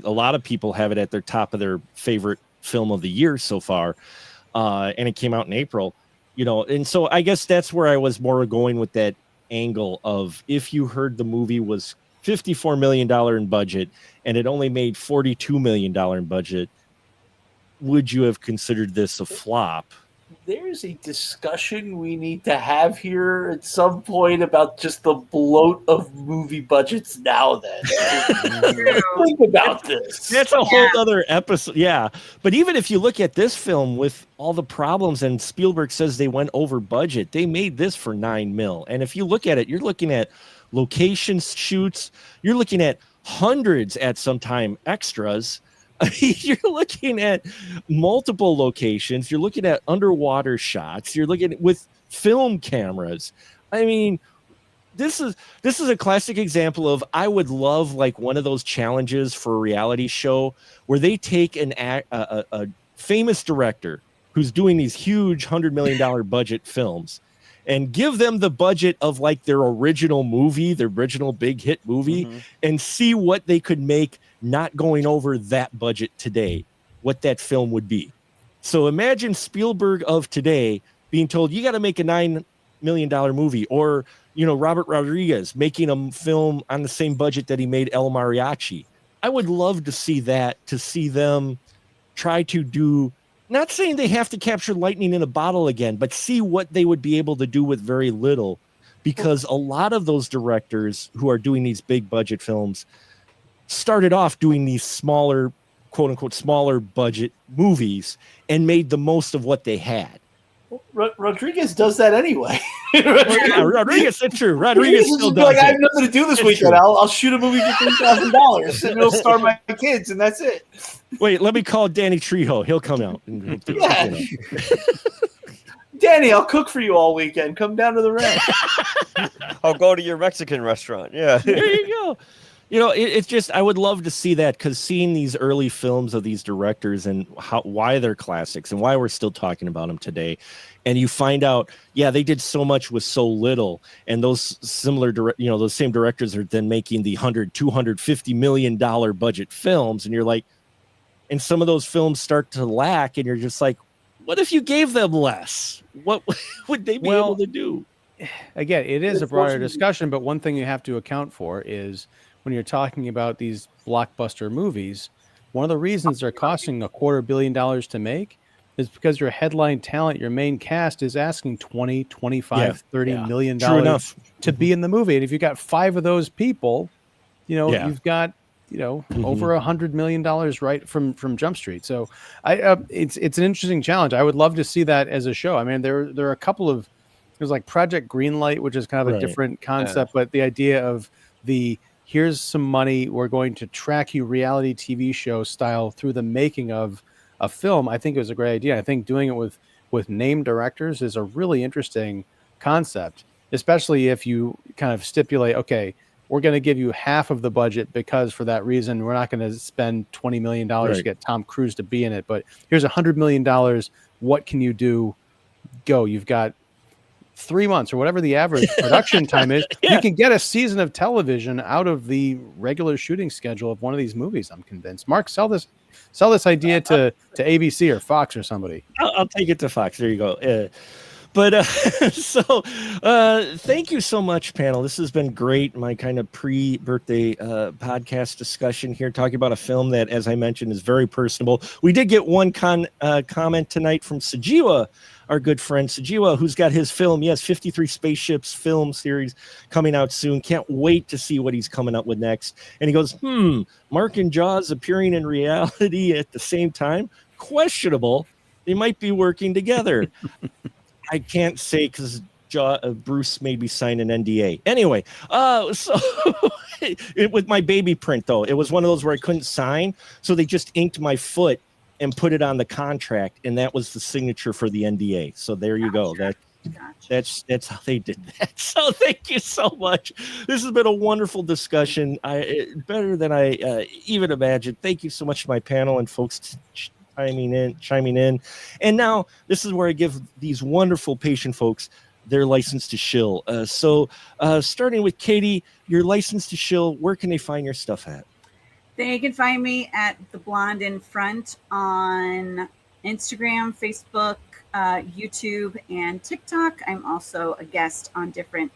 lot of people have it at their top of their favorite film of the year so far. And it came out in April, and so I guess that's where I was more going with that angle of if you heard the movie was $54 million in budget and it only made $42 million in budget, would you have considered this a flop? There's a discussion we need to have here at some point about just the bloat of movie budgets now. Then think about this. That's a whole other episode. Yeah. But even if you look at this film with all the problems, and Spielberg says they went over budget, they made this for $9 million. And if you look at it, you're looking at location shoots, you're looking at hundreds at some time extras. You're looking at multiple locations. You're looking at underwater shots. You're looking at, with film cameras. I mean, this is a classic example of, I would love like one of those challenges for a reality show where they take a famous director who's doing these huge $100 million budget films and give them the budget of like their original movie, their original big hit movie, and see what they could make not going over that budget today, what that film would be. So imagine Spielberg of today being told, you got to make a $9 million movie, or, you know, Robert Rodriguez making a film on the same budget that he made El Mariachi. I would love to see that, to see them try to do, not saying they have to capture lightning in a bottle again, but see what they would be able to do with very little, because a lot of those directors who are doing these big budget films started off doing these smaller, quote unquote, smaller budget movies and made the most of what they had. Rodriguez does that anyway. Rodriguez, that's true. Rodriguez still does. Like, I have nothing to do this weekend. I'll shoot a movie for $3,000 and it'll star my kids, and that's it. Wait, let me call Danny Trejo. He'll come out. And yeah. Danny, I'll cook for you all weekend. Come down to the ranch. I'll go to your Mexican restaurant. Yeah. There you go. You know, it's just, I would love to see that, because seeing these early films of these directors and why they're classics and why we're still talking about them today. And you find out, yeah, they did so much with so little. And those similar, those same directors are then making the $250 million budget films. And you're like, and some of those films start to lack. And you're just like, what if you gave them less? What would they be able to do? Again, it is a broader discussion, but one thing you have to account for is, when you're talking about these blockbuster movies, one of the reasons they're costing $250 million to make is because your headline talent, your main cast, is asking $20, $25, $30 million to be in the movie. And if you got 5 of those people, you've got, over $100 million right from Jump Street. So it's an interesting challenge. I would love to see that as a show. I mean, there are a couple of, there's like Project Greenlight, which is kind of a different concept, but the idea of here's some money, we're going to track you reality TV show style through the making of a film, I think it was a great idea. I think doing it with named directors is a really interesting concept, especially if you kind of stipulate, okay, we're going to give you half of the budget because for that reason, we're not going to spend $20 million to get Tom Cruise to be in it. But here's $100 million. What can you do? Go. You've got 3 months or whatever the average production time is. You can get a season of television out of the regular shooting schedule of one of these movies. I'm convinced. Mark, sell this idea to ABC or Fox or somebody. I'll take it to Fox. There you go. Thank you so much, panel. This has been great. My kind of pre-birthday podcast discussion here, talking about a film that, as I mentioned, is very personable. We did get one comment tonight from Sajiwa, our good friend Sajiwa, who's got his film, 53 Spaceships film series coming out soon. Can't wait to see what he's coming up with next. And he goes, Mark and Jaws appearing in reality at the same time? Questionable. They might be working together. I can't say because Bruce made me sign an NDA. Anyway, with my baby print, though, it was one of those where I couldn't sign. So they just inked my foot and put it on the contract. And that was the signature for the NDA. So there you go. That's how they did that. So thank you so much. This has been a wonderful discussion. Better than I even imagined. Thank you so much to my panel and folks chiming in. And now this is where I give these wonderful patient folks their license to shill. So starting with Katie, your license to shill, where can they find your stuff at? They can find me at The Blonde in Front on Instagram, Facebook, YouTube, and TikTok. I'm also a guest on different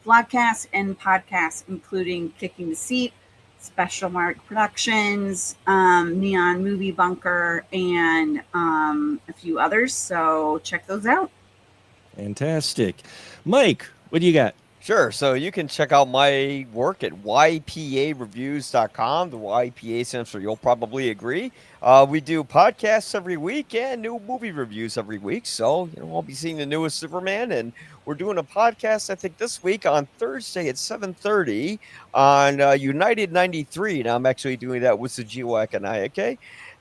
vlogcasts and podcasts, including Kicking the Seat, Special Mark Productions, Neon Movie Bunker, and a few others. So check those out. Fantastic. Mike, what do you got? Sure. So you can check out my work at ypareviews.com. The YPA stands for You'll Probably Agree. We do podcasts every week and new movie reviews every week. So, I'll be seeing the newest Superman, and we're doing a podcast, I think, this week on Thursday at 7:30 on United 93. And I'm actually doing that with Sujiwa Kanayake.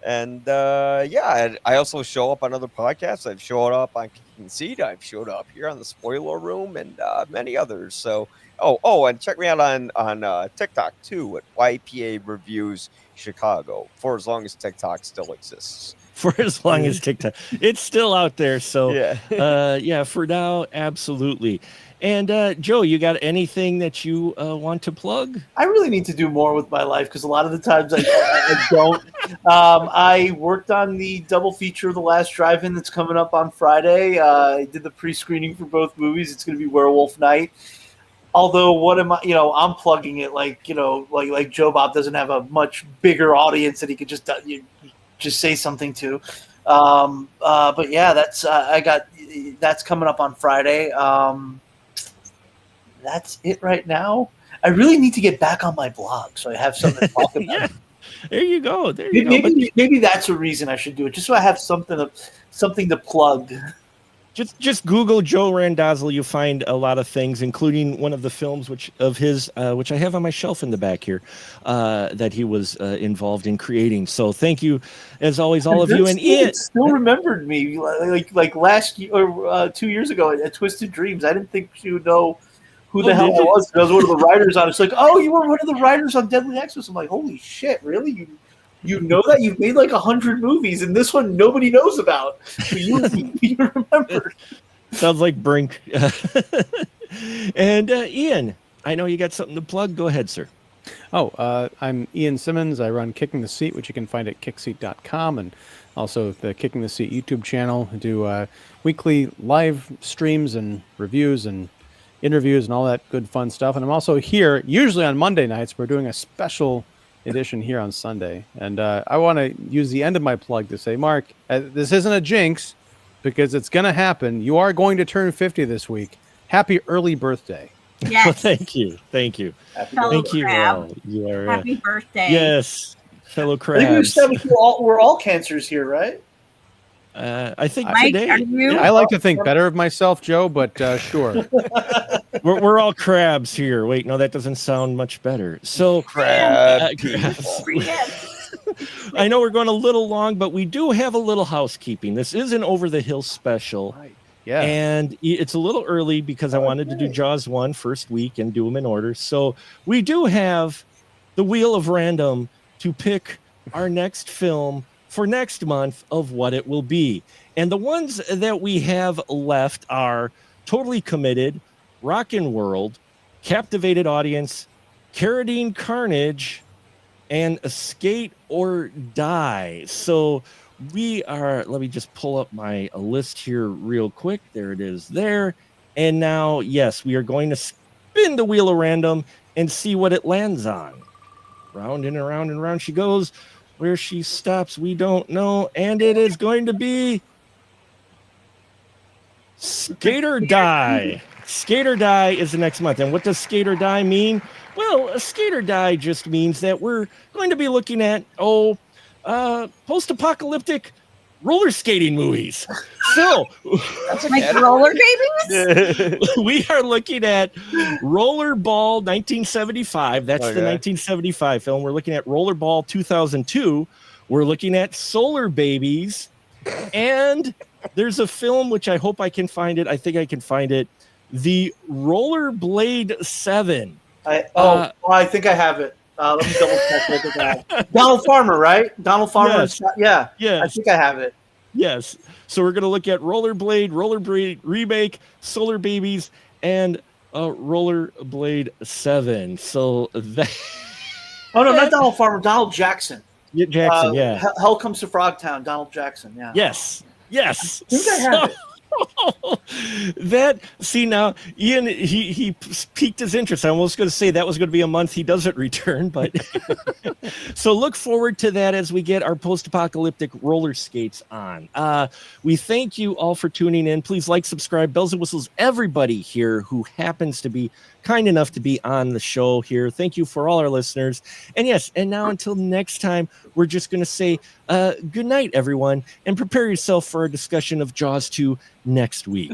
And I also show up on other podcasts. I've showed up on Kicking Seat. I've showed up here on the Spoiler Room and many others. So, and check me out on TikTok too at YPA Reviews Chicago for as long as TikTok still exists. For as long as TikTok, it's still out there. So, yeah, for now, absolutely. And Joe, you got anything that you want to plug? I really need to do more with my life because a lot of the times I don't. I worked on the double feature of The Last Drive-In that's coming up on Friday. I did the pre-screening for both movies. It's going to be Werewolf Night. Although, what am I? I'm plugging it like Joe Bob doesn't have a much bigger audience that he could just say something to. But yeah, that's coming up on Friday. That's it right now. I really need to get back on my blog so I have something to talk about. Yeah, there you go. Maybe that's a reason I should do it, just so I have something to plug. Just Google Joe Randazzo. You find a lot of things, including one of the films which I have on my shelf in the back here, that he was involved in creating. So thank you, as always, all of you. And Ian still remembered me like last year or 2 years ago at Twisted Dreams. I didn't think she would know who the hell I was. I was one of the writers on it. It's like, oh, you were one of the writers on Deadly Exorcist. I'm like, holy shit, really? You know that? You've made like 100 movies, and this one nobody knows about. You remembered. Sounds like Brink. And Ian, I know you got something to plug. Go ahead, sir. I'm Ian Simmons. I run Kicking the Seat, which you can find at kickseat.com, and also the Kicking the Seat YouTube channel. I do weekly live streams and reviews and interviews and all that good fun stuff. And I'm also here usually on Monday nights. We're doing a special edition here on Sunday. And I want to use the end of my plug to say, Mark, this isn't a jinx because it's going to happen. You are going to turn 50 this week. Happy early birthday. Yes. Well, thank you. Thank you. Thank you all. You are, happy birthday. Yes. Fellow I crabs. think we're all cancers here, right? I think Mike, today. are you? I like to think better of myself, Joe, but sure. We're all crabs here. Wait, no, that doesn't sound much better. So crabs. I know we're going a little long, but we do have a little housekeeping. This is an Over the Hill special. Right. Yeah. And it's a little early because I wanted to do Jaws 1 first week and do them in order. So we do have the Wheel of Random to pick our next film for next month of what it will be. And the ones that we have left are Totally Committed, Rockin' World, Captivated Audience, Carradine Carnage, and Skate or Die. So let me just pull up my list here real quick. There it is there. And now, yes, we are going to spin the Wheel of Random and see what it lands on. Round and around and around she goes. Where she stops, we don't know. And it is going to be Skate or Die. Skate or Die is the next month. And what does Skate or Die mean? Well, a Skate or Die just means that we're going to be looking at, post-apocalyptic roller skating movies. So, like roller babies? We are looking at Rollerball 1975. That's the 1975 film. We're looking at Rollerball 2002. We're looking at Solar Babies. And there's a film, which I hope I can find it. I think I can find it. The Rollerblade 7. I think I have it. Let me double check. Look at that. Donald Farmer, right? Donald Farmer. Yes. Yeah. I think I have it. Yes. So we're going to look at Rollerblade Remake, Solar Babies, and Rollerblade 7. So that. Oh, no, not Donald Farmer. Donald Jackson. Jackson, yeah. Hell Comes to Frogtown. Donald Jackson, yeah. Yes. I think I have it. That see now, Ian he piqued his interest. I was going to say that was going to be a month he doesn't return, but so look forward to that as we get our post-apocalyptic roller skates on. We thank you all for tuning in. Please like, subscribe, bells and whistles. Everybody here who happens to be kind enough to be on the show here. Thank you for all our listeners. And yes, and now until next time, we're just going to say good night, everyone, and prepare yourself for a discussion of Jaws 2 next week.